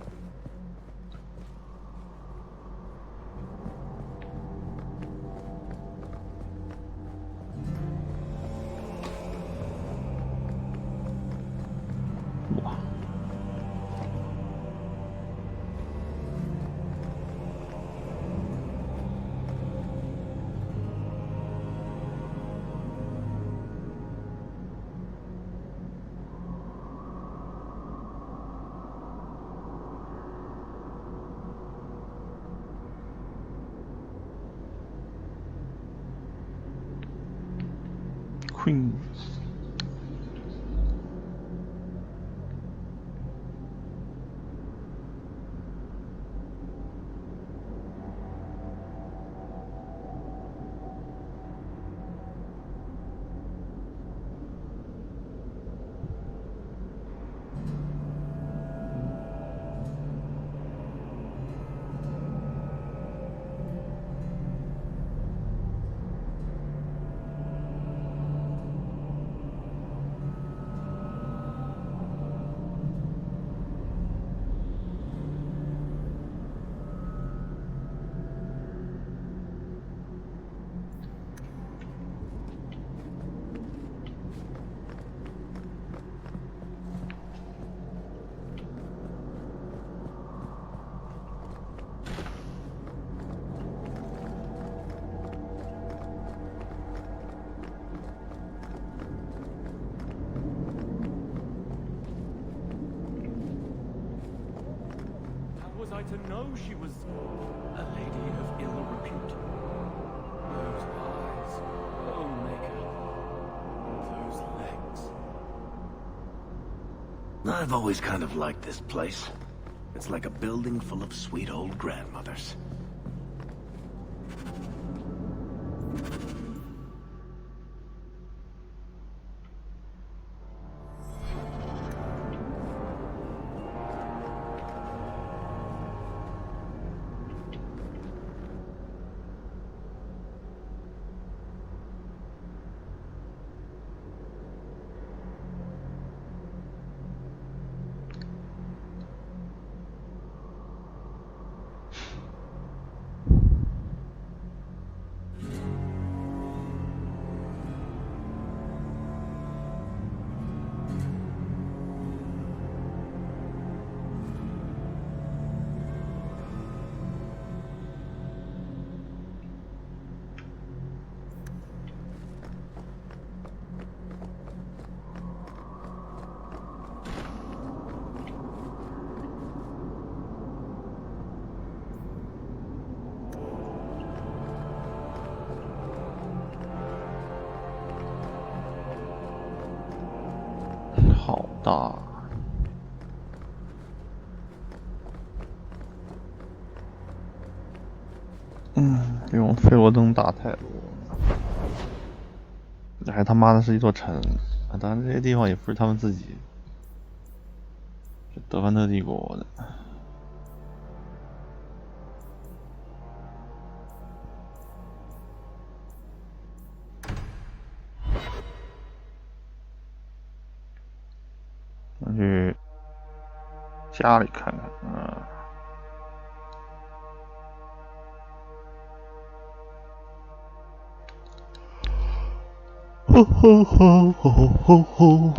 twins. 'Was I to know she was a lady of ill repute? Those eyes, oh Maker, those legs. I've always kind of liked this place. It's like a building full of sweet old grandmothers.好大。用费罗登打泰罗，这还他妈的是一座城啊！当然这些地方也不是他们自己，是德凡特帝国的。我去家里看看啊。吼吼吼吼吼吼！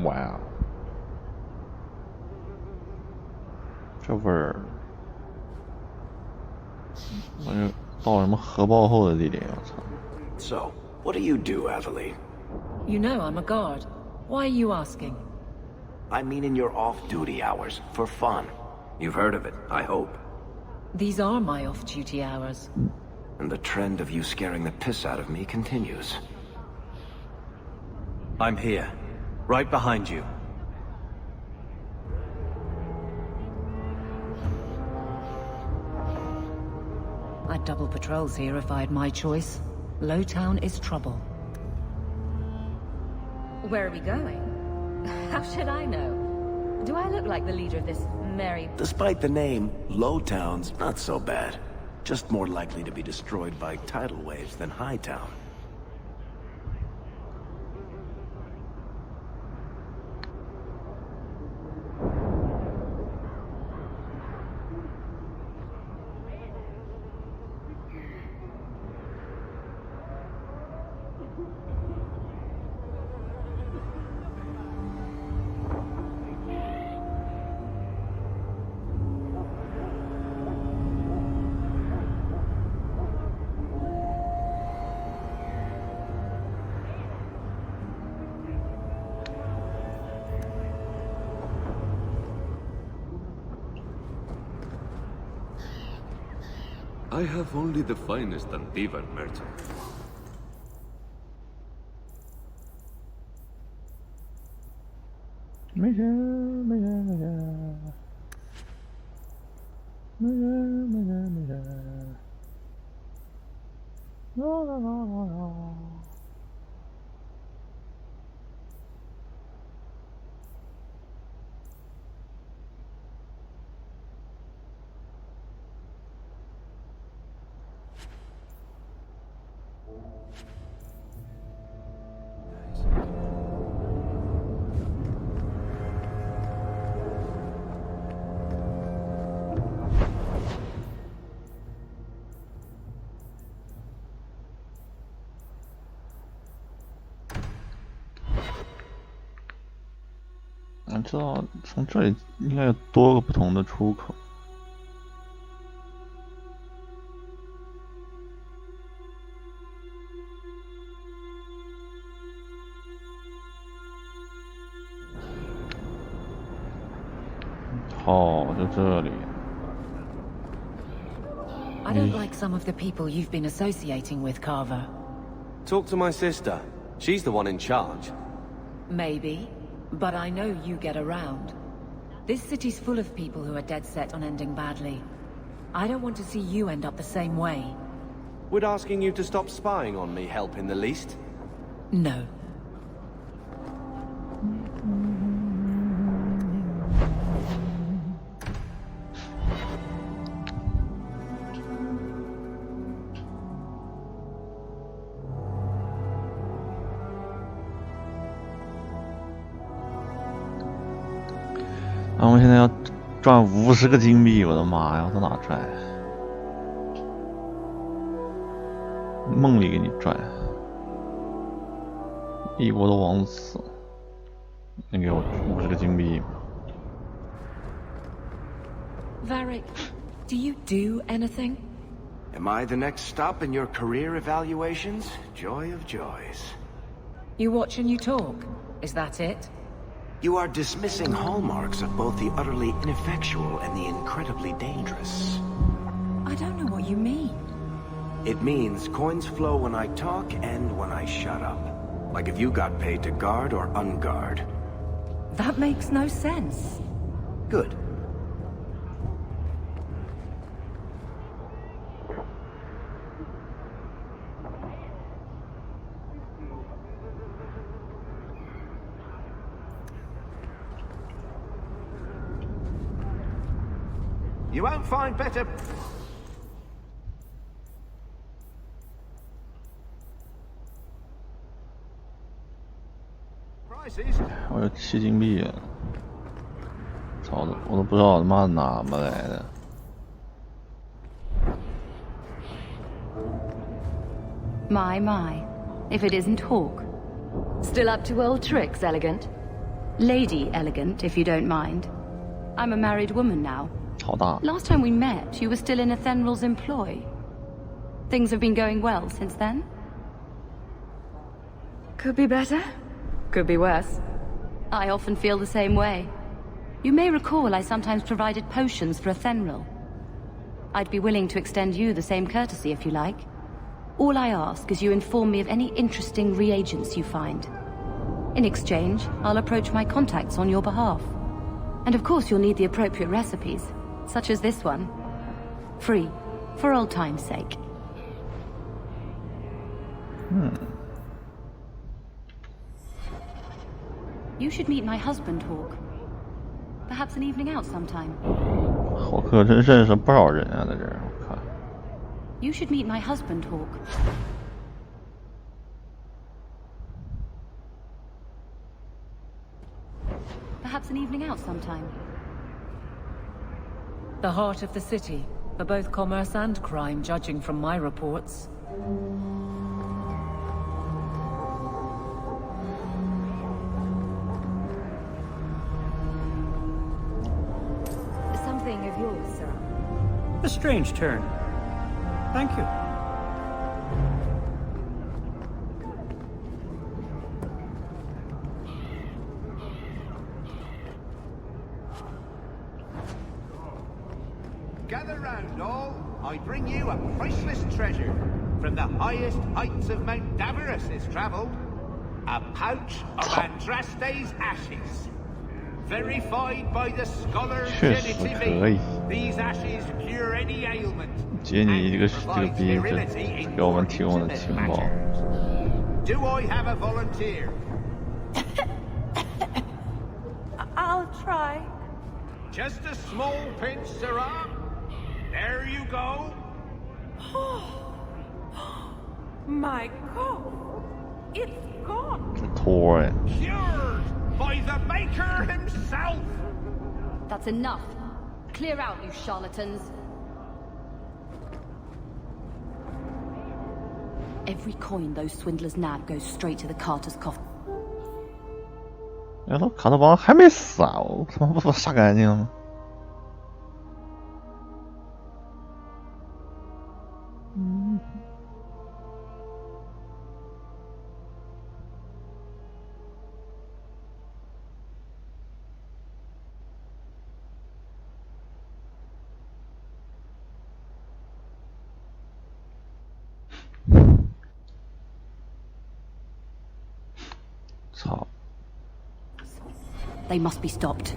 哇，这味儿，我这到什么核爆后的地点？我操 So, what do you do, Aveline? You know I'm a guard. Why are you asking? I mean in your off-duty hours, for fun. You've heard of it, I hope. These are my off-duty hours. And the trend of you scaring the piss out of me continues. I'm here. Right behind you. I'd double patrols here if I had my choice. Lowtown is trouble. Where are we going? How should I know? Do I look like the leader of this merry... Despite the name, Lowtown's not so bad. Just more likely to be destroyed by tidal waves than Hightown. I have only the finest Antivan merchant.我知道从这里应该有多个不同的出口。哦，就这里。I don't like some of the people you've been associating with, Carver. Talk to my sister. She's the one in charge. Maybe, but I know you get around. This city's full of people who are dead set on ending badly. I don't want to see you end up the same way. Would asking you to stop spying on me help in the least? No.我们现在要赚50个金币，我的妈呀，我到哪赚？梦里给你赚。异国的王子，你给我50个金币。Varric, do you do anything? Am I the next stop in your career evaluations? Joy of joys. You watch and you talk. Is that it? You are dismissing hallmarks of both the utterly ineffectual and the incredibly dangerous. I don't know what you mean. It means coins flow when I talk and when I shut up. Like if you got paid to guard or unguard. That makes no sense. Good. You won't find better... prices. 我有7金币了，操的，我都不知道他妈哪么来的。My, if it isn't Hawk. Still up to old tricks, Elegant? Lady Elegant, if you don't mind. I'm a married woman now. 好大。 Last time we met, you were still in Ethenral's employ. Things have been going well since then? Could be better. Could be worse. I often feel the same way. You may recall I sometimes provided potions for Ethenral. I'd be willing to extend you the same courtesy if you like. All I ask is you inform me of any interesting reagents you find. In exchange, I'll approach my contacts on your behalf. And of course you'll need the appropriate recipes, such as this one. Free, for old time's sake. You should meet my husband, Hawk. Perhaps an evening out sometime. 我可真认识不少人啊，在这儿，我看。 You should meet my husband, Hawk. Perhaps an evening out sometime. The heart of the city, for both commerce and crime, judging from my reports. Something of yours, sir. A strange turn. Thank you. Gather round, all. I bring you a priceless treasure. From the highest heights of Mount Davros is travelled. A pouch of Andraste's ashes. Verified by the scholar Genitive. These ashes cure any ailment. 杰尼这个逼给我们提供的情报。Do I have a volunteer? I'll try. Just a small pinch, Sarah. There you go. My God, it's gone. 这托哎。 Cured by the Maker himself. That's enough. Clear out, you charlatans. Every coin those swindlers nab goes straight to the Carter's coffin. 哎，他卡特邦还没死啊！我他妈不把他杀干净吗？操！ They must be stopped.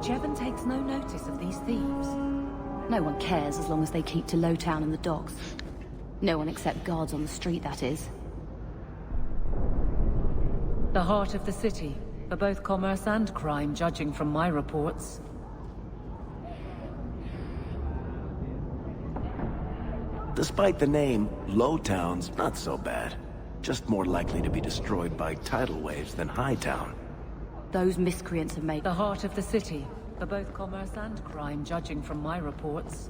Jevon takes no notice of these thieves. No one cares as long as they keep to Lowtown and the docks. No one except guards on the street, that is. The heart of the city, for both commerce and crime, judging from my reports. Despite the name, Lowtown's not so bad. Just more likely to be destroyed by tidal waves than Hightown. Those miscreants have made... The heart of the city, for both commerce and crime, judging from my reports.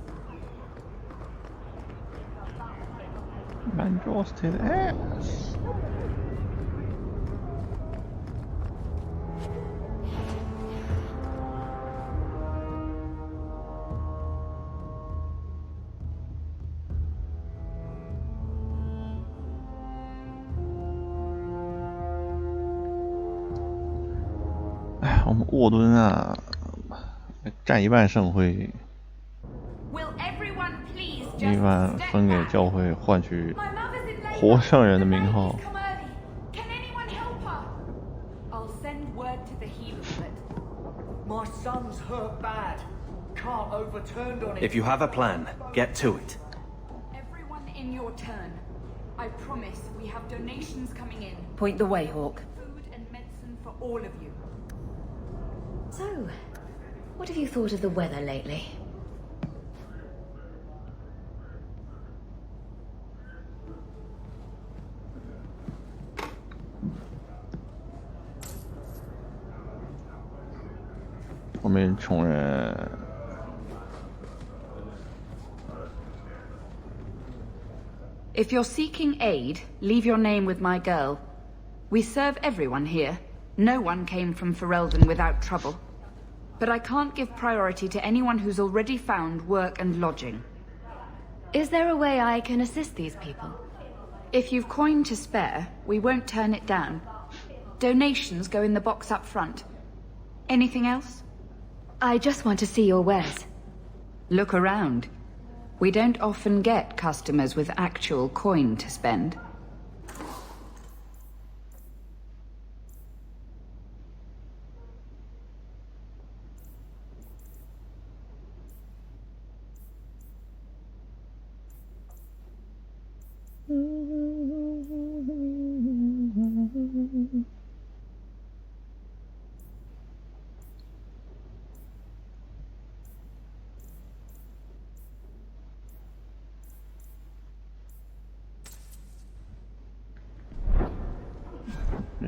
Man draws to the ass.哎，我们沃敦啊，占一半盛会，一半分给教会，换取活圣人的名号。My son's hurt bad. Can't overturn on it. If you have a plan, get to it. Everyone in your turn. I promise we have donations coming in. Point the way, Hawk. Food and medicine for all of you. So, what have you thought of the weather lately? If you're seeking aid, leave your name with my girl. We serve everyone here. No one came from Ferelden without trouble. But I can't give priority to anyone who's already found work and lodging. Is there a way I can assist these people? If you've coin to spare, we won't turn it down. Donations go in the box up front. Anything else? I just want to see your wares. Look around. We don't often get customers with actual coin to spend.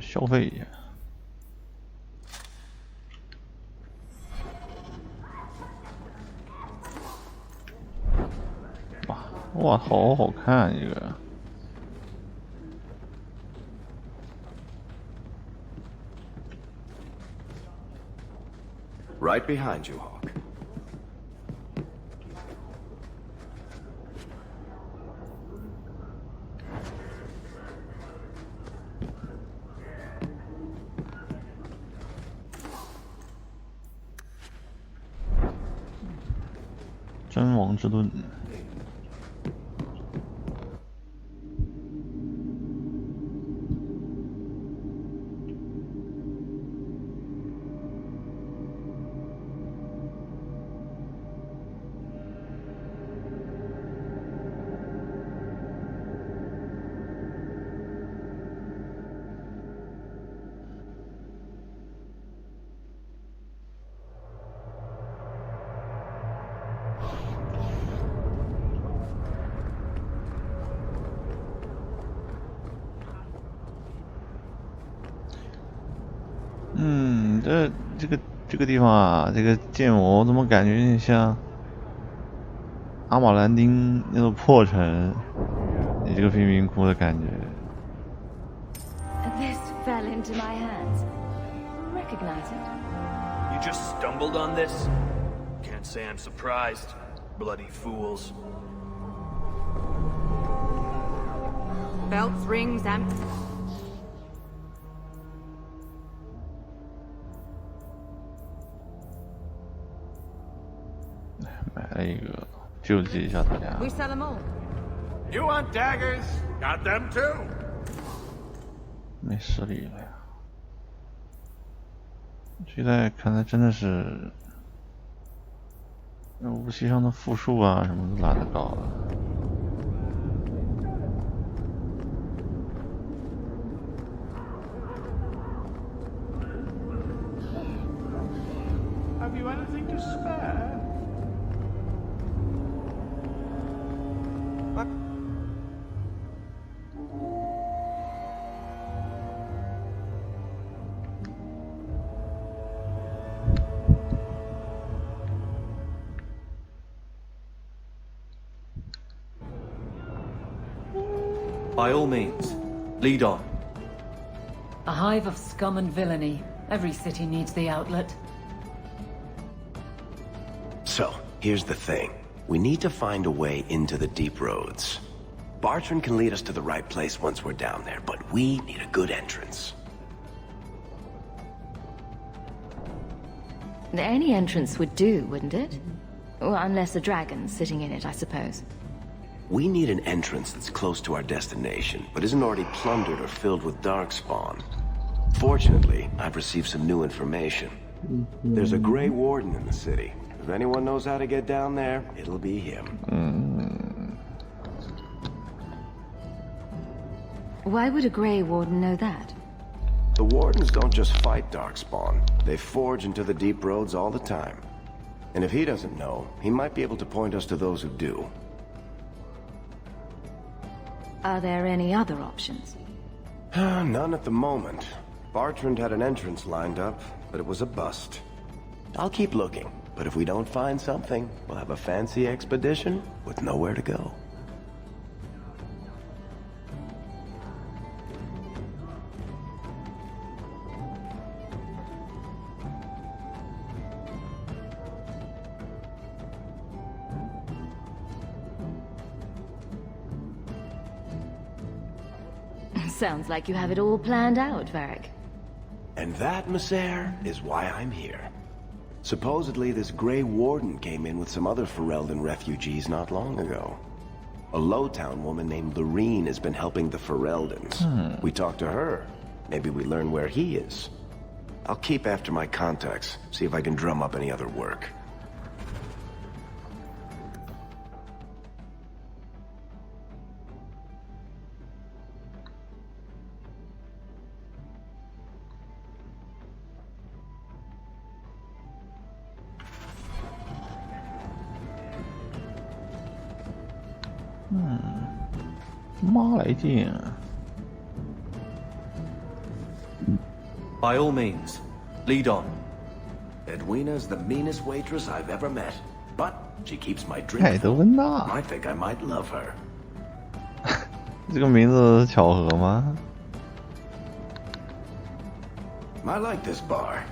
消费一下。哇，好好看这个。Right behind you, Hawk. 真王之盾。这个地方啊，这个建模我怎么感觉有点像阿马兰丁那种破城，你这个贫民窟的感觉。This fell into my hands. Recognize it? You just stumbled on this? Can't say I'm surprised. Bloody fools. Belts, rings, and... We sell them all. You want daggers? Got them too. 没实力了呀！现在看来真的是武器上的复数啊，什么都懒得搞了。Have you anything to spare? By all means, lead on. A hive of scum and villainy. Every city needs the outlet. So, here's the thing. We need to find a way into the deep roads. Bartrand can lead us to the right place once we're down there, but we need a good entrance. Any entrance would do, wouldn't it? Well, unless a dragon's sitting in it, I suppose. We need an entrance that's close to our destination, but isn't already plundered or filled with darkspawn. Fortunately, I've received some new information. There's a Grey Warden in the city. If anyone knows how to get down there, it'll be him. Why would a Grey Warden know that? The Wardens don't just fight darkspawn. They forge into the deep roads all the time. And if he doesn't know, he might be able to point us to those who do. Are there any other options? None at the moment. Bartrand had an entrance lined up, but it was a bust. I'll keep looking, but if we don't find something, we'll have a fancy expedition with nowhere to go. Sounds like you have it all planned out, Varric. And that, Missair, is why I'm here. Supposedly, this Grey Warden came in with some other Ferelden refugees not long ago. A Lowtown woman named Lorene has been helping the Fereldans. We talked to her. Maybe we learn where he is. I'll keep after my contacts, see if I can drum up any other work. By all means, lead on. Edwina's the meanest waitress I've ever met, but she keeps my drink. I think I might love her. 这个名字巧合吗？ I like this bar.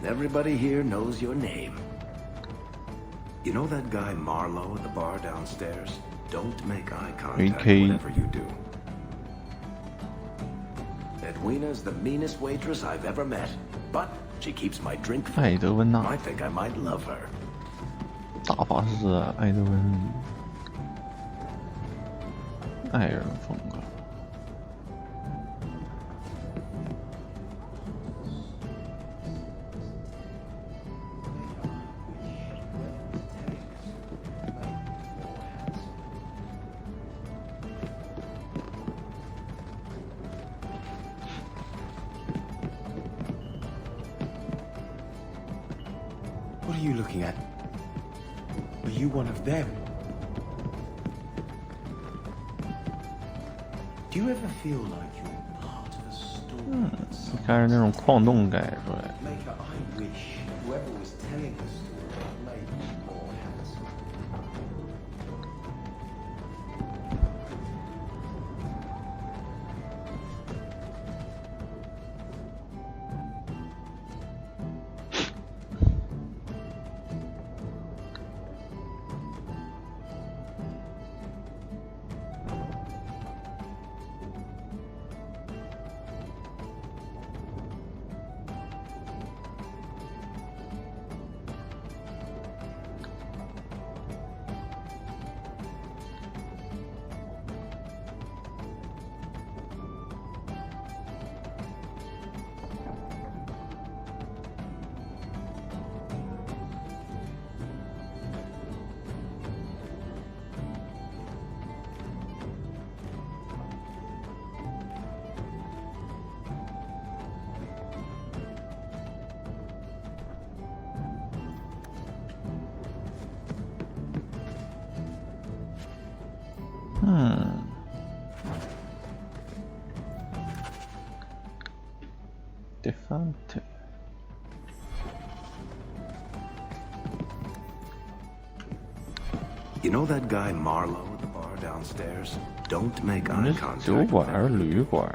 Everybody here knows your name. You know that guy Marlowe at the bar downstairs? Don't make eye contact whatever you do. Edwina's the meanest waitress I've ever met, but she keeps my drink full. I think I might love her. 大法师艾德温，爱人风格。What are you looking at? Are you one of them? Do you ever feel like you're part of a story? 你看着那种矿洞改出来。 Maker, I wish whoever was telling the story made me more handsome. Defante. You know that guy Marlowe at the bar downstairs? Don't make eye contact. 酒馆还是旅馆？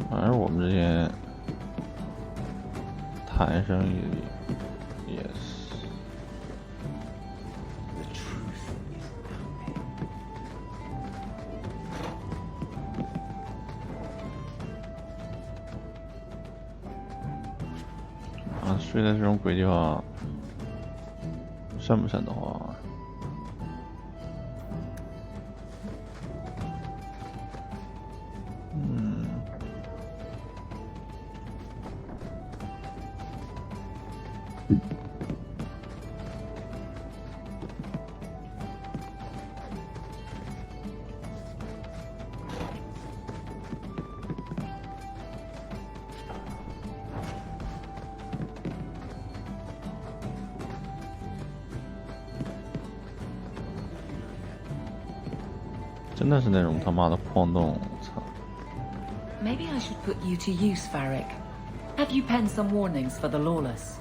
反正我们之前谈生意里也是。 睡在这种鬼地方，瘆不瘆得慌？真的是那种他妈的矿洞，操！ Maybe I should put you to use, Varric. Have you penned some warnings for the lawless?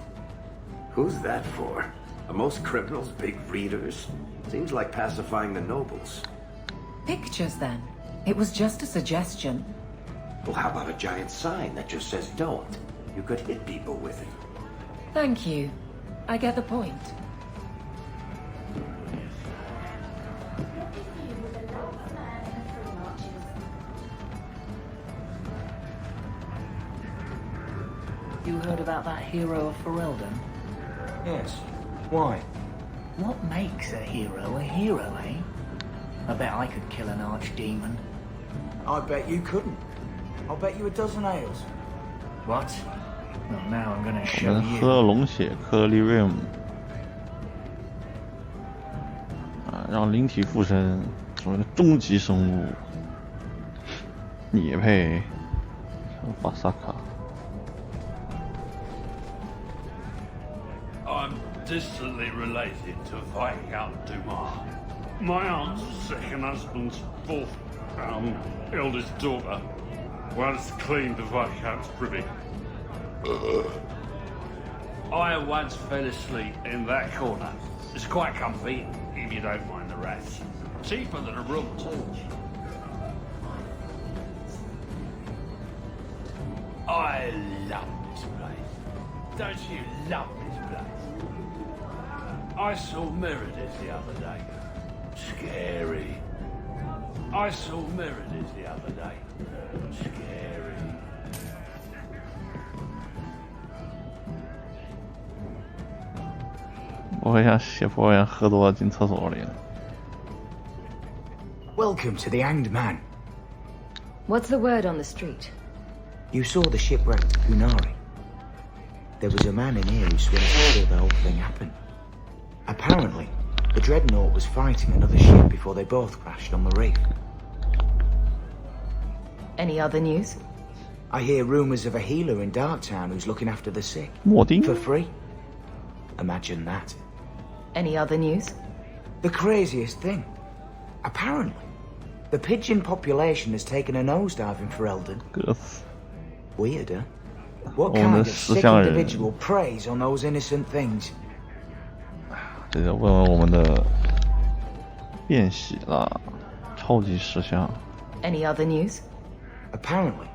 Who's that for? Are most criminals big readers? Seems like pacifying the nobles. Pictures, then. It was just a suggestion. Well, how about a giant sign that just says don't? You could hit people with it. Thank you. I get the point. You heard about that hero of Ferelden? Yes. Why? What makes a hero, eh? I bet I could kill an archdemon. I bet you couldn't. I'll bet you a dozen ales. What? Well, now I'm gonna 我 show 们 you. 喝龙血颗粒 rim 啊，让灵体附身，作为终极生物，也配巴萨卡。 I'm distantly related to Viscount Dumas. My aunt's second husband's fourth, eldest daughter. Once cleaned the Viscount's privy. I once fell asleep in that corner. It's quite comfy, if you don't mind the rats. Cheaper than a room, too. I love this place. Don't you love this place? I saw Meredith the other day. Scary. I saw Meredith the other day. Scary. 不会像解剖员喝多了进厕所里了。Welcome to the Hanged Man. What's the word on the street? You saw the shipwrecked Kunari. There was a man in here who swears to the whole thing happened. Apparently, the Dreadnought was fighting another ship before they both crashed on the reef. Any other news? I hear rumors of a healer in Darktown who's looking after the sick. For free. Imagine that. Any other news? The craziest thing. Apparently, the pigeon population has taken a nosedive in Ferelden. Weird, huh? What kind of sick individual preys on those innocent things? 这就问问我们的变喜了，超级识相。Any other news? Apparently,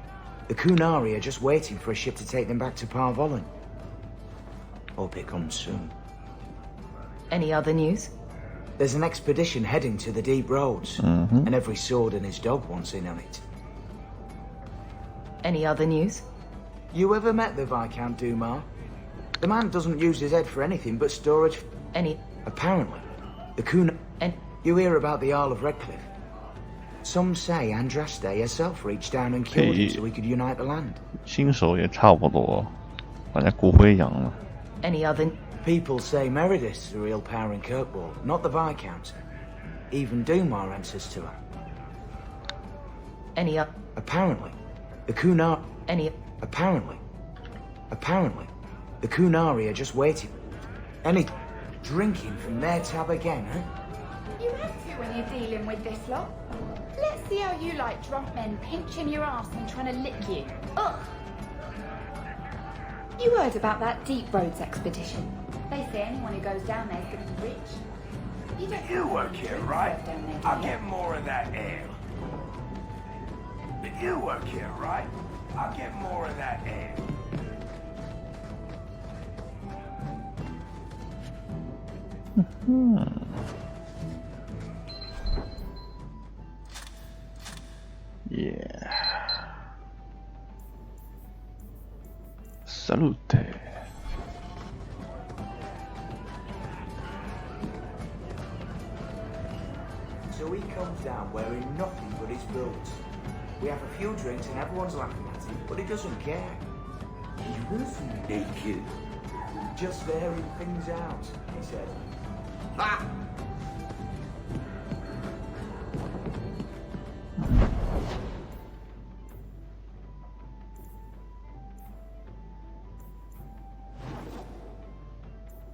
the Kunari are just waiting for a ship to take them back to Parvolin. Hope it comes soon. Any other news? There's an expedition heading to the deep roads, and every sword and his dog wants in on it. Any other news? You ever met the Viscount Dumar? The man doesn't use his head for anything but storage. Apparently, the Kuna... You hear about the Isle of Redcliffe? Some say Andraste herself reached down and killed him so he could unite the land. 新手也差不多，把那骨灰扬了。Any other... People say Meredith's the real power in Kirkwall, not the Viscount. Even Dumar answers to her. Any other... Apparently, the Kunari... Apparently, the Kunari are just waiting. Drinking from their tab again, huh? You have to when you're dealing with this lot. Let's see how you like drunk men pinching your ass and trying to lick you. Ugh! You heard about that Deep Roads expedition? They say anyone who goes down there is going to be rich. You work here, right? I'll get more of that ale. But you work here, right? I'll get more of that ale. Yeah. Salute. So he comes down wearing nothing but his boots. We have a few drinks and everyone's laughing at him, but he doesn't care. He wasn't naked. Just airing things out, he said. Ha!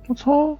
我操！